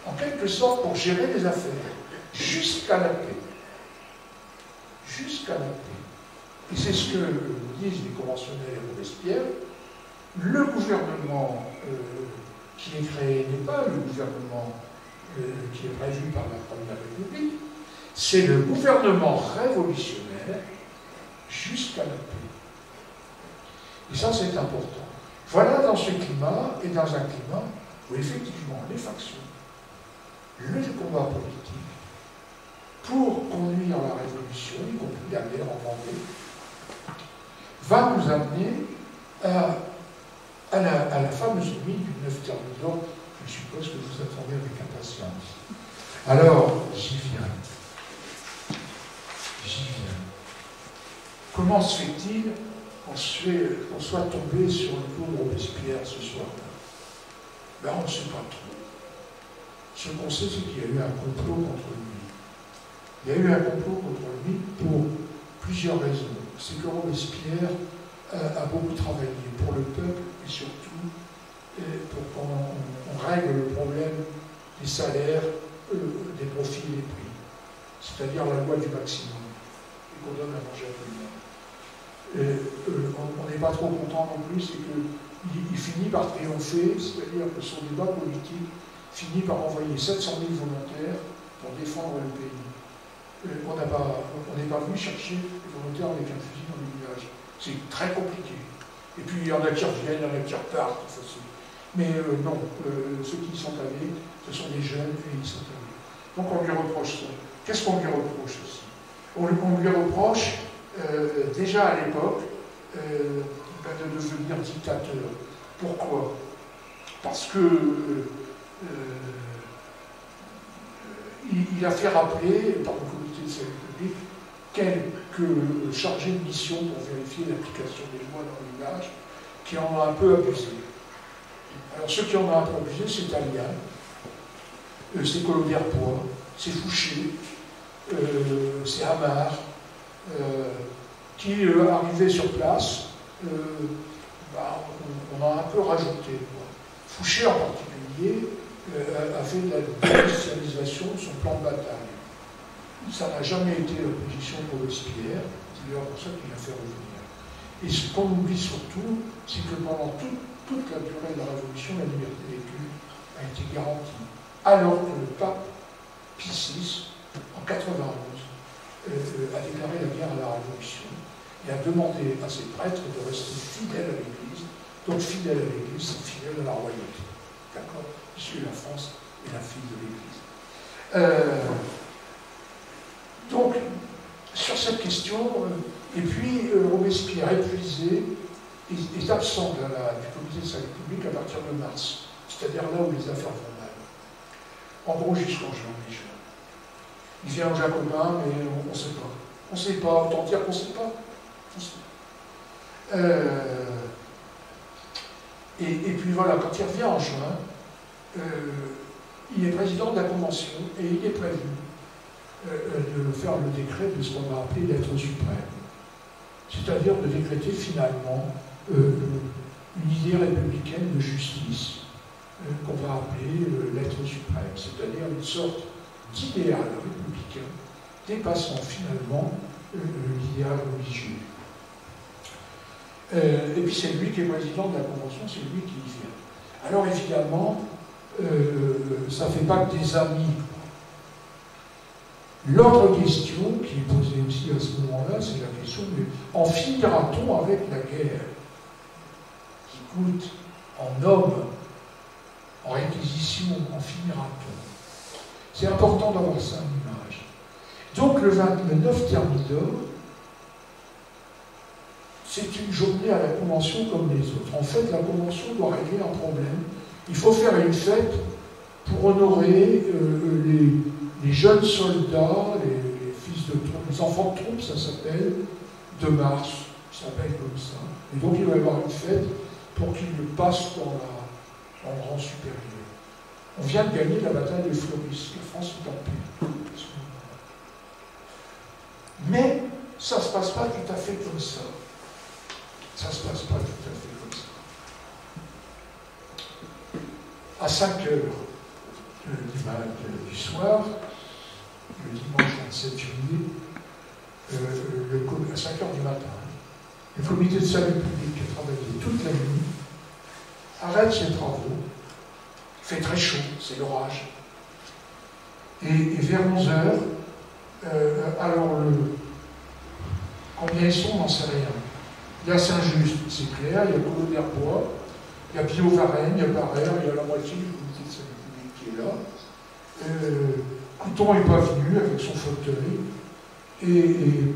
en quelque sorte, pour gérer les affaires, jusqu'à la paix. Jusqu'à la paix. Et c'est ce que disent les conventionnels et Robespierre. Le gouvernement qui est créé n'est pas le gouvernement qui est prévu par la Première République, c'est le gouvernement révolutionnaire jusqu'à la paix. Et ça, c'est important. Voilà dans ce climat, et dans un climat où effectivement les factions, le combat politique, pour conduire la révolution, y compris la guerre en Vendée, va nous amener à la fameuse nuit du 9 Thermidor, que je suppose que vous attendez avec impatience. Alors, j'y viens. Comment se fait-il qu'on soit tombé sur le coup de Robespierre ce soir-là? Ben, on ne sait pas trop. Ce qu'on sait, c'est qu'il y a eu un complot contre lui. Il y a eu un complot contre lui pour plusieurs raisons. C'est que Robespierre a beaucoup travaillé pour le peuple et surtout pour qu'on règle le problème des salaires, des profits et des prix. C'est-à-dire la loi du maximum, et qu'on donne à manger à tout le monde. On n'est pas trop content non plus, c'est qu'il finit par triompher, c'est-à-dire que son débat politique finit par envoyer 700 000 volontaires pour défendre le pays. On n'est pas venu chercher les volontaires avec un fusil dans les villages. C'est très compliqué. Et puis il y en a qui reviennent, il y en a qui repartent. Mais non, ceux qui sont allés, ce sont des jeunes et ils sont allés. Donc on lui reproche ça. Qu'est-ce qu'on lui reproche aussi? On lui reproche, déjà à l'époque, de devenir dictateur. Pourquoi? Parce que il a fait rappeler par le comité de de salut public quelques chargés de mission pour vérifier l'application des lois dans le village, qui en ont un peu abusé. Alors ceux qui en ont un peu abusé, c'est Allian, c'est Collot-d'Herbois, c'est Fouché, c'est Hamar, qui arrivaient sur place, on a un peu rajouté. Fouché en particulier a fait de la déindustrialisation de son plan de bataille. Ça n'a jamais été la position de Robespierre, c'est d'ailleurs pour ça qu'il a fait revenir. Et ce qu'on oublie surtout, c'est que pendant toute la durée de la Révolution, la liberté des cultes a été garantie, alors que le pape Pie VI, en 91, a déclaré la guerre à la Révolution et a demandé à ses prêtres de rester fidèles à l'Église. Donc fidèle à l'Église, c'est fidèle à la royauté. D'accord? Puisque la France est la fille de l'Église. Donc, sur cette question, et puis Robespierre, épuisé, est absent du comité de salut public à partir de mars, c'est-à-dire là où les affaires vont mal. En gros, jusqu'en juin déjà. Il vient aux Jacobins, mais on ne sait pas. On ne sait pas, autant dire qu'on ne sait pas. Et puis voilà, quand il revient en juin, il est président de la Convention et il est prévu de faire le décret de ce qu'on va appeler l'être suprême. C'est-à-dire de décréter finalement une idée républicaine de justice qu'on va appeler l'être suprême, c'est-à-dire une sorte d'idéal républicain dépassant finalement l'idéal religieux. Et puis c'est lui qui est président de la Convention, c'est lui qui y vient. Alors évidemment, ça ne fait pas que des amis. L'autre question qui est posée aussi à ce moment-là, c'est la question de en finira-t-on avec la guerre qui coûte en hommes, en réquisition, en finira-t-on? C'est important d'avoir ça en image. Donc le 29 Thermidor, c'est une journée à la Convention comme les autres. En fait, la Convention doit régler un problème. Il faut faire une fête pour honorer les jeunes soldats, les fils de troupes, les enfants de troupes, ça s'appelle, de mars, ça s'appelle comme ça. Et donc il va y avoir une fête pour qu'ils passent dans le rang supérieur. On vient de gagner la bataille de Floris, la France est en paix. Mais ça ne se passe pas tout à fait comme ça. Ça ne se passe pas tout à fait comme ça. À 5 heures du soir, le dimanche 27 juillet, à 5 heures du matin, le comité de salut public qui a travaillé toute la nuit arrête ses travaux, il fait très chaud, c'est l'orage, et vers 11 heures, alors combien ils sont, on n'en sait rien. Il y a Saint-Just, c'est clair, il y a Collot-d'Herbois, il y a Billaud-Varenne, il y a Barrère, il y a la moitié du comité de salut public qui est là. Couthon n'est pas venu avec son fauteuil, et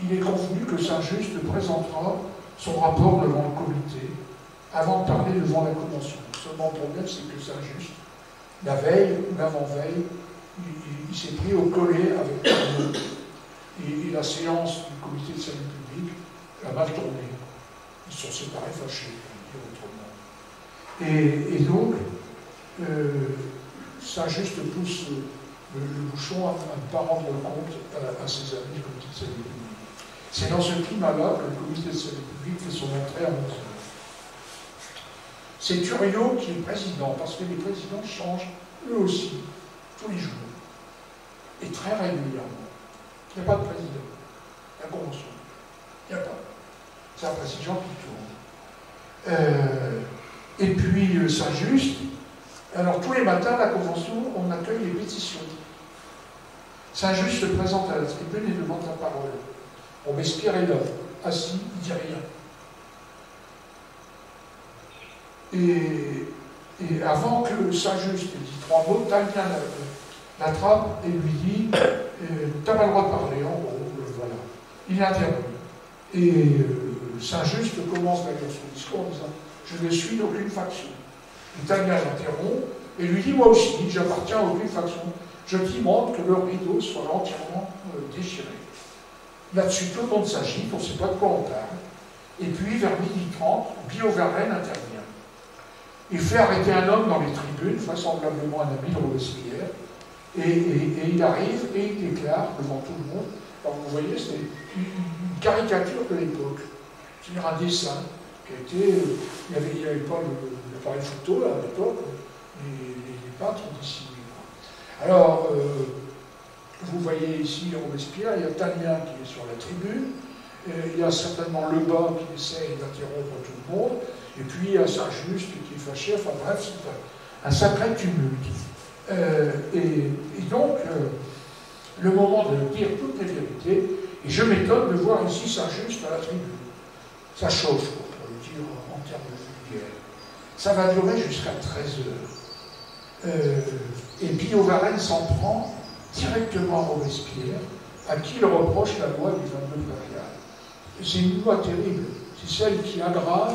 il est convenu que Saint-Just présentera son rapport devant le comité avant de parler devant la Convention. Seulement le problème, c'est que Saint-Just, la veille ou l'avant-veille, il s'est pris au collet avec Carnot, et la séance du comité de salut public a mal tourné. Ils se sont séparés fâchés, pour dire autrement. Et donc, Saint-Just pousse le bouchon à ne pas rendre compte à ses amis du comité de salut public. C'est dans ce climat-là que le comité de salut public fait son entrée à 11 heures. C'est Thuriot qui est président, parce que les présidents changent eux aussi, tous les jours, et très régulièrement. Il n'y a pas de président. La Convention. Il n'y a pas. C'est un président qui tourne. Et puis Saint-Just, alors tous les matins, à la Convention, on accueille les pétitions. Saint-Just se présente à la tribune et demande la parole. Robespierre est là, assis, il ne dit rien. Et avant que Saint-Just ait dit 3 mots, Talien l'attrape et lui dit t'as pas le droit de parler, en gros, voilà. Il intervient. Et Saint-Just commence d'ailleurs son discours en disant je ne suis d'aucune faction. Et Talien l'interrompt et lui dit moi aussi, j'appartiens à aucune faction. je demande que le rideau soit entièrement déchiré. Là-dessus, tout le monde s'agite, on ne sait pas de quoi on parle. Et puis, vers 12h30, Billaud Varenne intervient. Il fait arrêter un homme dans les tribunes, vraisemblablement un ami de Robespierre, et il arrive et il déclare devant tout le monde. Alors vous voyez, c'est une caricature de l'époque, c'est-à-dire un dessin qui a été. Il n'y avait pas l'appareil photo là, à l'époque, les peintres ont dessiné. Alors, vous voyez ici Robespierre, il y a Tallien qui est sur la tribune, il y a certainement Lebas qui essaye d'interrompre tout le monde, et puis il y a Saint-Just qui est fâché, enfin bref, c'est un sacré tumulte. Et donc, le moment de dire toutes les vérités, et je m'étonne de voir ici Saint-Just à la tribune. Ça chauffe, pour le dire en termes vulgaires. Ça va durer jusqu'à 13h. Et Billaud Varenne s'en prend directement à Robespierre, à qui il reproche la loi du 22 Férial. C'est une loi terrible, c'est celle qui aggrave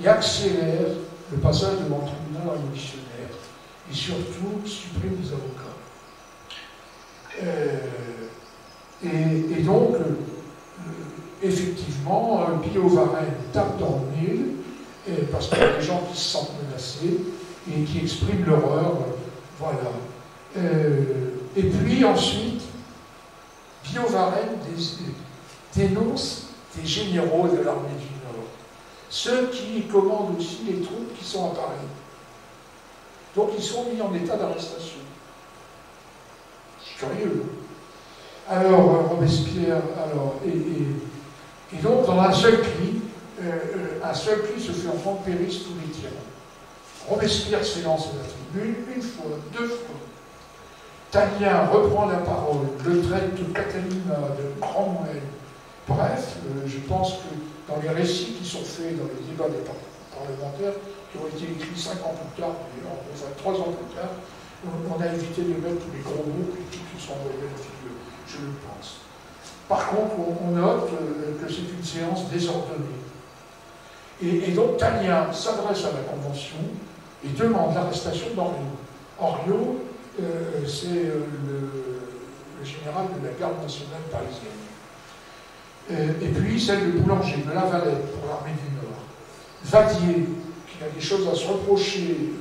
et accélère le passage devant le tribunal révolutionnaire et surtout supprime les avocats. Et donc, effectivement, Billaud Varenne tape dans le mille parce qu'il y a des gens qui se sentent menacés et qui expriment l'horreur. Voilà. Et puis ensuite, Billaud Varenne dénonce des généraux de l'armée du Nord, ceux qui commandent aussi les troupes qui sont à Paris. Donc ils sont mis en état d'arrestation. Curieux. Alors, Robespierre, et donc dans un seul cri se fait entendre périssent tous les tyrans. Robespierre s'élance à la tribune, une fois, deux fois. Tallien reprend la parole, le traite de Catalina, de Cromwell. Bref, je pense que dans les récits qui sont faits dans les débats des parlementaires, qui ont été écrits 5 ans plus tard, enfin 3 ans plus tard, on a évité de mettre tous les gros mots critiques qui sont envoyés à la figure, je le pense. Par contre, on note que c'est une séance désordonnée. Et donc Tallien s'adresse à la Convention et demande l'arrestation d'Henriot. Henriot, c'est le général de la garde nationale parisienne. Et puis celle de Boulanger, de La Valette pour l'armée du Nord. Vadier, qui a des choses à se reprocher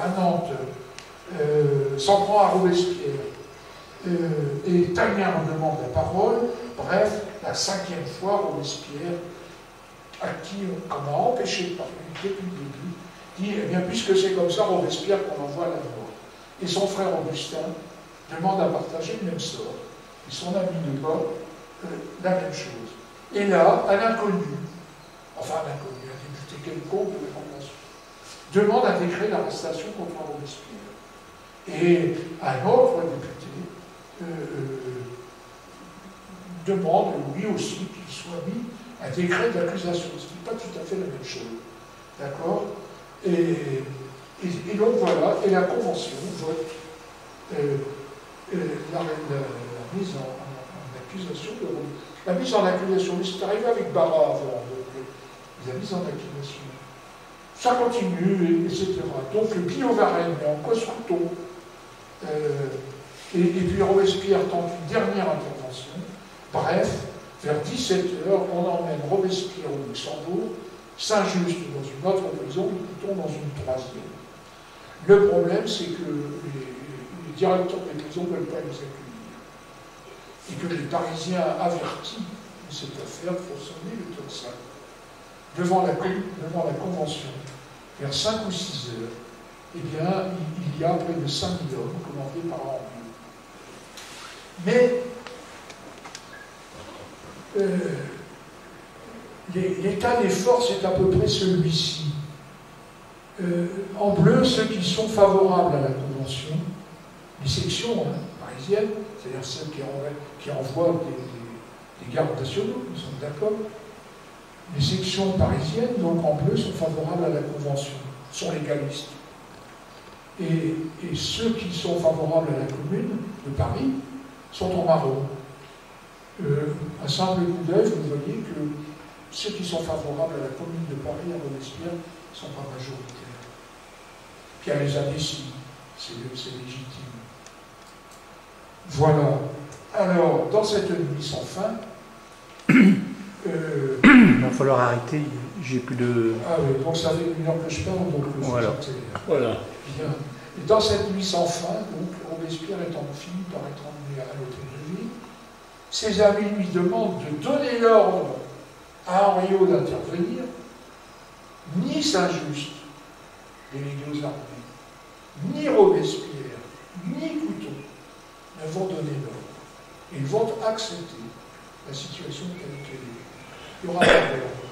à Nantes, s'en prend à Robespierre. Et Tallien en demande la parole. Bref, la 5e fois, Robespierre, à qui on a empêché de parler depuis le début, dit, eh bien, puisque c'est comme ça, Robespierre, qu'on envoie à la mort. Et son frère Augustin demande à partager le même sort. Et son ami de bord, la même chose. Et là, un inconnu, enfin un inconnu, un député quelconque de la Convention, demande un décret d'arrestation contre Robespierre. Et un autre député demande lui aussi qu'il soit mis un décret d'accusation, ce qui n'est pas tout à fait la même chose. D'accord? Et donc voilà, et la Convention vote la mise en accusation de Robespierre. La mise en accusation, mais c'est arrivé avec Barra avant, donc la mise en accusation. Ça continue, etc. Donc le Billaud Varenne est en casse-couteau, et puis Robespierre tente une dernière intervention. Bref, vers 17h, on emmène Robespierre au Luxembourg, Saint-Just dans une autre prison, et Couthon dans une troisième. Le problème, c'est que les directeurs des prisons ne veulent pas les accueillir. Et que les Parisiens avertis de cette affaire font sonner le tocsin. Devant la Convention, vers 5 ou 6 heures, eh bien, il y a près de 5000 hommes commandés par Henriot. Mais l'état des forces est à peu près celui-ci. En bleu, ceux qui sont favorables à la Convention, les sections parisiennes, c'est-à-dire celles qui envoient des gardes nationaux, nous sommes d'accord. Les sections parisiennes, donc en bleu, sont favorables à la Convention, sont légalistes. Et ceux qui sont favorables à la Commune de Paris sont en marron. Un simple coup d'œil, vous voyez que ceux qui sont favorables à la Commune de Paris, à Robespierre, ne sont pas majoritaires. Puis il y a les indécis, c'est légitime. Voilà. Alors, dans cette nuit sans fin, Il va falloir arrêter, j'ai plus de... ah oui, bon, ça fait 1 heure que je parle, donc Voilà. Voilà. bien. Et dans cette nuit sans fin, donc, Robespierre étant fini par être emmené à l'hôtel de ville, ses amis lui demandent de donner l'ordre à Henriot d'intervenir. Ni Saint-Just, délégué aux armées, ni Robespierre, ni Couthon ne vont donner l'ordre. Ils vont accepter la situation telle qu'elle est. Il y aura pas d'ordre.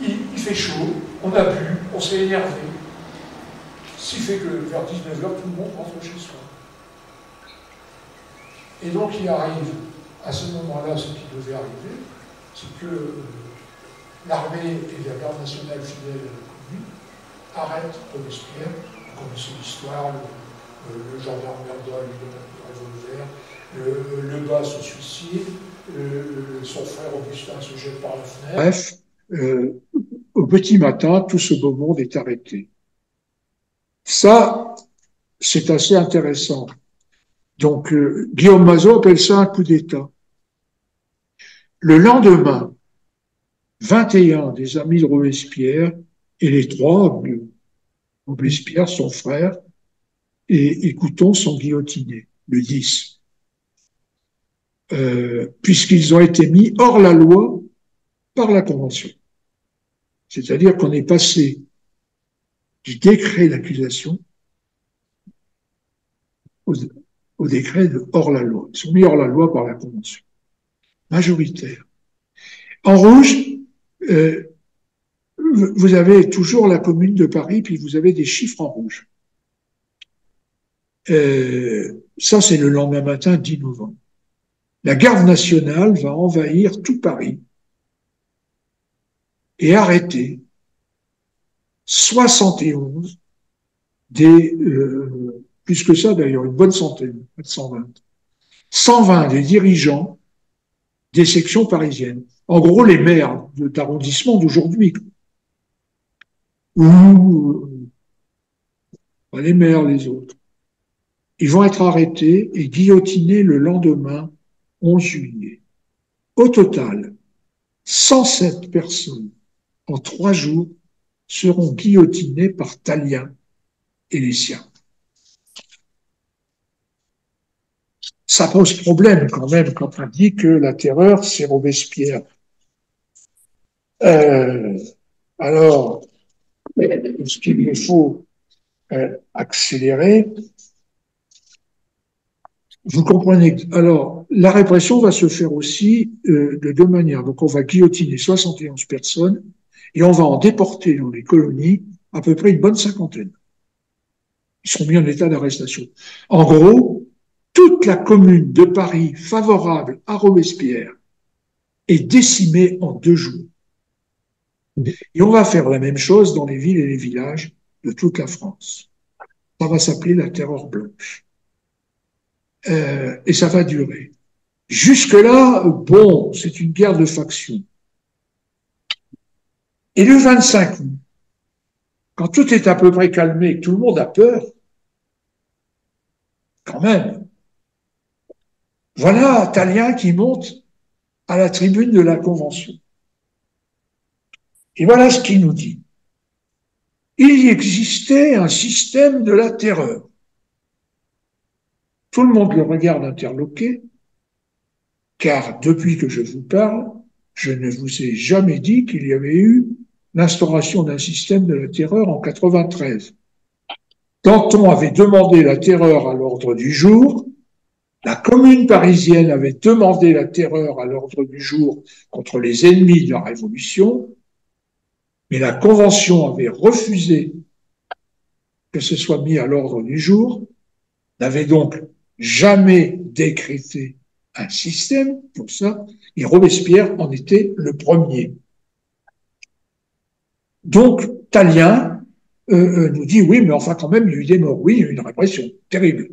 Il fait chaud, on a bu, on s'est énervé. Ce qui fait que vers 19h, tout le monde rentre chez soi. Et donc il arrive, à ce moment-là, ce qui devait arriver, c'est que l'armée et la garde nationale fidèle à la commune arrêtent Robespierre. Vous connaissez l'histoire, le gendarme Merdol lui donne un revolver, le bas se suicide, son frère Augustin se jette par la fenêtre. Bref, au petit matin, tout ce beau monde est arrêté. Ça, c'est assez intéressant. Donc, Guillaume Mazot appelle ça un coup d'État. Le lendemain, 21 des amis de Robespierre et les 3, Robespierre, son frère, et Couthon sont guillotinés, le 10. Puisqu'ils ont été mis hors la loi par la Convention. C'est-à-dire qu'on est passé du décret d'accusation au décret de hors la loi. Ils sont mis hors la loi par la Convention. Majoritaire. En rouge, vous avez toujours la Commune de Paris, puis vous avez des chiffres en rouge. Ça, c'est le lendemain matin, 10 novembre. La garde nationale va envahir tout Paris et arrêter 71 des, plus que ça d'ailleurs, une bonne centaine, 120. 120 des dirigeants des sections parisiennes. En gros, les maires d'arrondissement d'aujourd'hui. Ou les maires, les autres. Ils vont être arrêtés et guillotinés le lendemain, 11 juillet. Au total, 107 personnes en 3 jours seront guillotinées par Tallien et les siens. Ça pose problème quand même quand on dit que la terreur, c'est Robespierre. Alors, ce qu'il faut accélérer, vous comprenez. Alors, la répression va se faire aussi de 2 manières. Donc, on va guillotiner 71 personnes et on va en déporter dans les colonies à peu près une bonne 50aine. Ils seront mis en état d'arrestation. En gros, toute la commune de Paris favorable à Robespierre est décimée en 2 jours. Et on va faire la même chose dans les villes et les villages de toute la France. Ça va s'appeler la terreur blanche. Et ça va durer. Jusque-là, bon, c'est une guerre de factions. Et le 25 août, quand tout est à peu près calmé et que tout le monde a peur, quand même, voilà Tallien qui monte à la tribune de la Convention. Et voilà ce qu'il nous dit. Il existait un système de la terreur. Tout le monde le regarde interloqué, car depuis que je vous parle, je ne vous ai jamais dit qu'il y avait eu l'instauration d'un système de la terreur en 93. Danton avait demandé la terreur à l'ordre du jour, la commune parisienne avait demandé la terreur à l'ordre du jour contre les ennemis de la Révolution, mais la Convention avait refusé que ce soit mis à l'ordre du jour, n'avait donc jamais décrété un système pour ça, et Robespierre en était le premier. Donc, Tallien nous dit, oui, mais enfin quand même, il y a eu des morts, oui, il y a eu une répression terrible.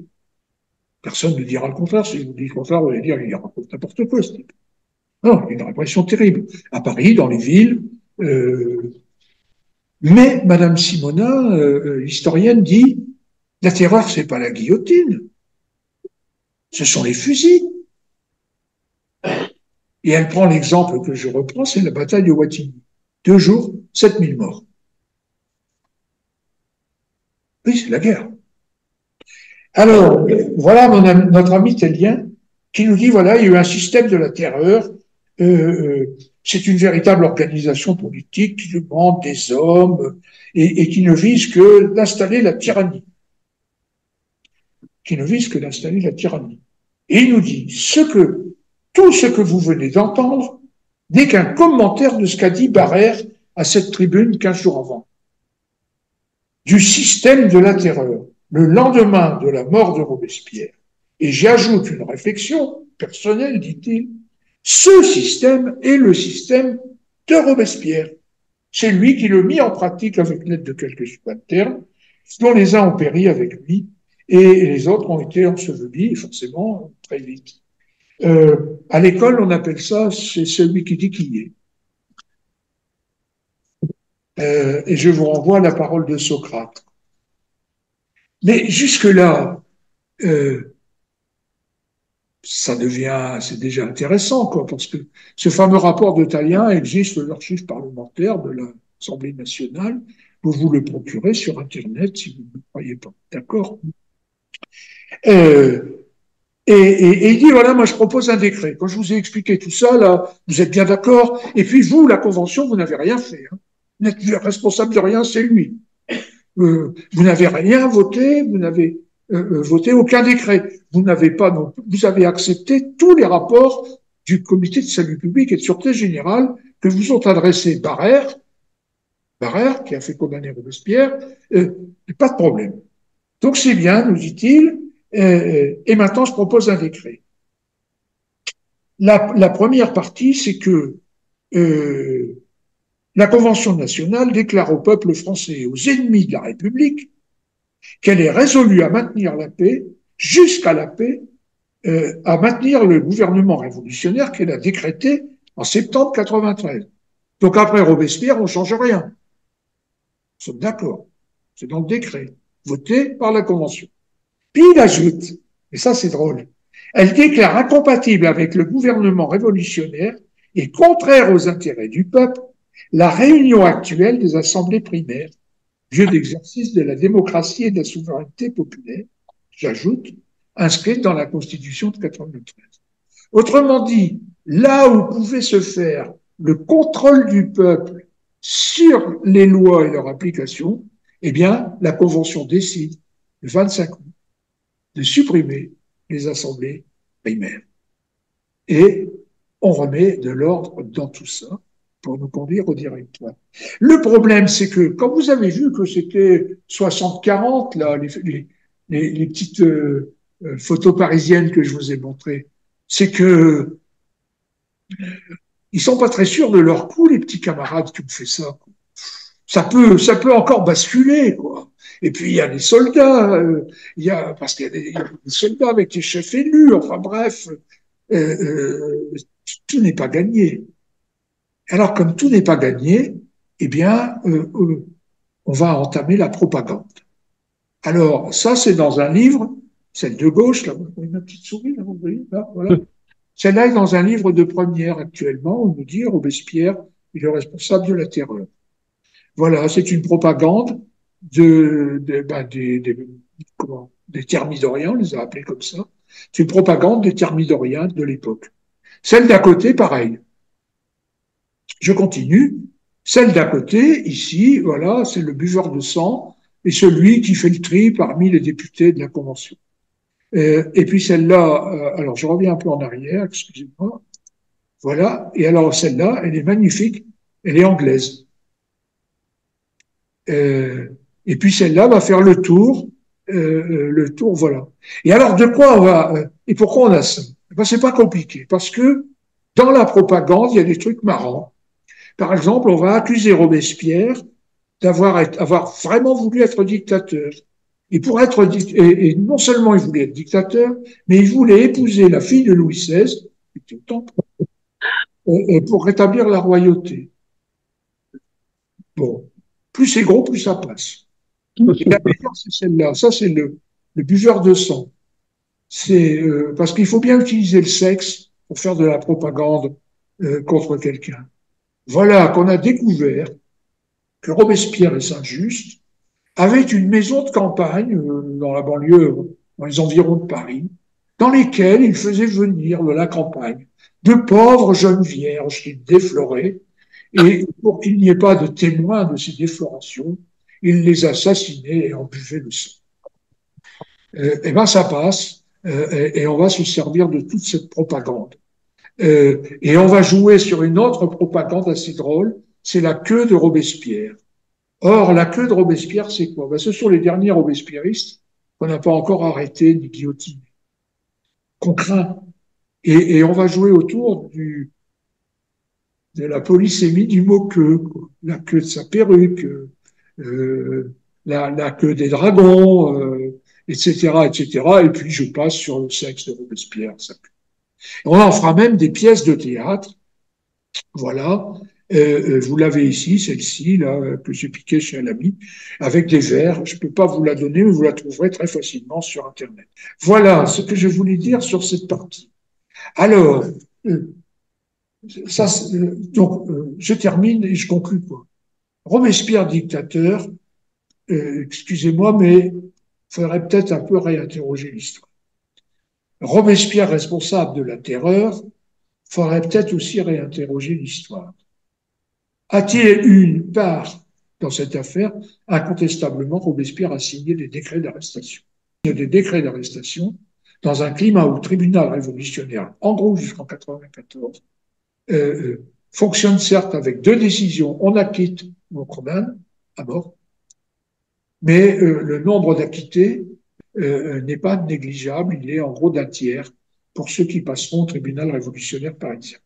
Personne ne dira le contraire, si vous dites le contraire, vous allez dire, il raconte n'importe quoi, ce type. Non, il y a eu une répression terrible. À Paris, dans les villes, mais Madame Simonin, historienne, dit, la terreur, c'est pas la guillotine. ce sont les fusils. Et elle prend l'exemple que je reprends, c'est la bataille de Wattignies. 2 jours, 7000 morts. Oui, c'est la guerre. Alors, voilà notre ami Tellien qui nous dit, voilà, il y a eu un système de la terreur, c'est une véritable organisation politique qui demande des hommes et qui ne vise que d'installer la tyrannie. Qui ne vise que d'installer la tyrannie. Et il nous dit, tout ce que vous venez d'entendre n'est qu'un commentaire de ce qu'a dit Barrère à cette tribune 15 jours avant. Du système de la terreur, le lendemain de la mort de Robespierre. Et j'y ajoute une réflexion personnelle, dit-il. Ce système est le système de Robespierre. C'est lui qui le mit en pratique avec l'aide de quelques subalternes, dont les uns ont péri avec lui et les autres ont été ensevelis, forcément, très vite. À l'école, on appelle ça, c'est celui qui dit qui est. Et je vous renvoie à la parole de Socrate. Mais jusque-là, c'est déjà intéressant, quoi, parce que ce fameux rapport de Tallien existe dans l'archive parlementaire de l'Assemblée nationale. Vous vous le procurez sur Internet si vous ne croyez pas. D'accord? Et il dit, voilà, moi je propose un décret. Quand je vous ai expliqué tout ça, là, vous êtes bien d'accord. Et puis vous, la Convention, vous n'avez rien fait. Hein. Vous n'êtes responsable de rien, c'est lui. Vous n'avez rien voté, vous n'avez voté aucun décret. Vous n'avez pas non plus, vous avez accepté tous les rapports du Comité de salut public et de sûreté générale que vous ont adressés Barrère, qui a fait condamner Robespierre, pas de problème. Donc c'est bien, nous dit-il, et maintenant je propose un décret. La première partie, c'est que la Convention nationale déclare au peuple français et aux ennemis de la République qu'elle est résolue à maintenir la paix, jusqu'à la paix, à maintenir le gouvernement révolutionnaire qu'elle a décrété en septembre 93. Donc après Robespierre, on ne change rien. Nous sommes d'accord. C'est dans le décret, voté par la Convention. Puis il ajoute, et ça c'est drôle, elle déclare incompatible avec le gouvernement révolutionnaire et contraire aux intérêts du peuple la réunion actuelle des assemblées primaires, lieu d'exercice de la démocratie et de la souveraineté populaire, j'ajoute, inscrite dans la Constitution de 93. Autrement dit, là où pouvait se faire le contrôle du peuple sur les lois et leur application, eh bien, la Convention décide, le 25 août, de supprimer les assemblées primaires. Et on remet de l'ordre dans tout ça pour nous conduire au directoire. Le problème, c'est que quand vous avez vu que c'était 60-40, là, les petites photos parisiennes que je vous ai montrées, c'est que ils sont pas très sûrs de leur coup, les petits camarades qui ont fait ça. Ça peut encore basculer, quoi. Et puis il y a les soldats, parce qu'il y a des soldats avec les chefs élus. Enfin bref, tout n'est pas gagné. Alors comme tout n'est pas gagné, eh bien, on va entamer la propagande. Alors ça, c'est dans un livre, celle de gauche, là, vous voyez ma petite souris, là, vous voyez, là, voilà. Celle-là est dans un livre de première actuellement, on nous dit Robespierre est le responsable de la terreur. Voilà, c'est une propagande des thermidoriens, on les a appelés comme ça. C'est une propagande des thermidoriens de l'époque. Celle d'à côté, pareil. Je continue. Celle d'à côté, ici, voilà, c'est le buveur de sang et celui qui fait le tri parmi les députés de la Convention. Et puis celle-là, alors je reviens un peu en arrière, excusez-moi. Voilà, et alors celle-là, elle est magnifique, elle est anglaise. Et puis celle-là va faire le tour, voilà. Et alors de quoi on va, et pourquoi on a ça? Ben, c'est pas compliqué, parce que dans la propagande, il y a des trucs marrants. Par exemple, on va accuser Robespierre avoir vraiment voulu être dictateur. Et et non seulement il voulait être dictateur, mais il voulait épouser la fille de Louis XVI, qui était au temple, pour rétablir la royauté. Bon. Plus c'est gros, plus ça passe. Et la meilleure, c'est celle-là. Ça, c'est le buveur de sang. C'est parce qu'il faut bien utiliser le sexe pour faire de la propagande contre quelqu'un. Voilà qu'on a découvert que Robespierre et Saint-Just avaient une maison de campagne dans la banlieue, dans les environs de Paris, dans lesquelles ils faisaient venir de la campagne de pauvres jeunes vierges qu'ils défloraient, et pour qu'il n'y ait pas de témoins de ces déflorations, ils les assassinaient et en buvaient le sang. Eh ben ça passe, et on va se servir de toute cette propagande. Et on va jouer sur une autre propagande assez drôle, c'est la queue de Robespierre. Or, la queue de Robespierre, c'est quoi? Ben, ce sont les derniers robespierristes qu'on n'a pas encore arrêtés ni guillotinés, qu'on craint. Et on va jouer autour de la polysémie du mot queue, quoi. La queue de sa perruque, la queue des dragons, etc., etc. Et puis je passe sur le sexe de Robespierre. On en fera même des pièces de théâtre. Voilà. Vous l'avez ici, celle-ci, là, que j'ai piquée chez un ami, avec des vers. Je ne peux pas vous la donner, mais vous la trouverez très facilement sur Internet. Voilà ce que je voulais dire sur cette partie. Alors, ça, je termine et je conclue, quoi. Robespierre dictateur, excusez-moi, mais il faudrait peut-être un peu réinterroger l'histoire. Robespierre responsable de la terreur, il faudrait peut-être aussi réinterroger l'histoire. A-t-il eu une part dans cette affaire? Incontestablement, Robespierre a signé des décrets d'arrestation. Des décrets d'arrestation dans un climat où le tribunal révolutionnaire, en gros jusqu'en 1994, fonctionne certes avec deux décisions, on acquitte ou on condamne à mort, mais le nombre d'acquittés n'est pas négligeable, il est en gros d'un tiers pour ceux qui passeront au tribunal révolutionnaire parisien.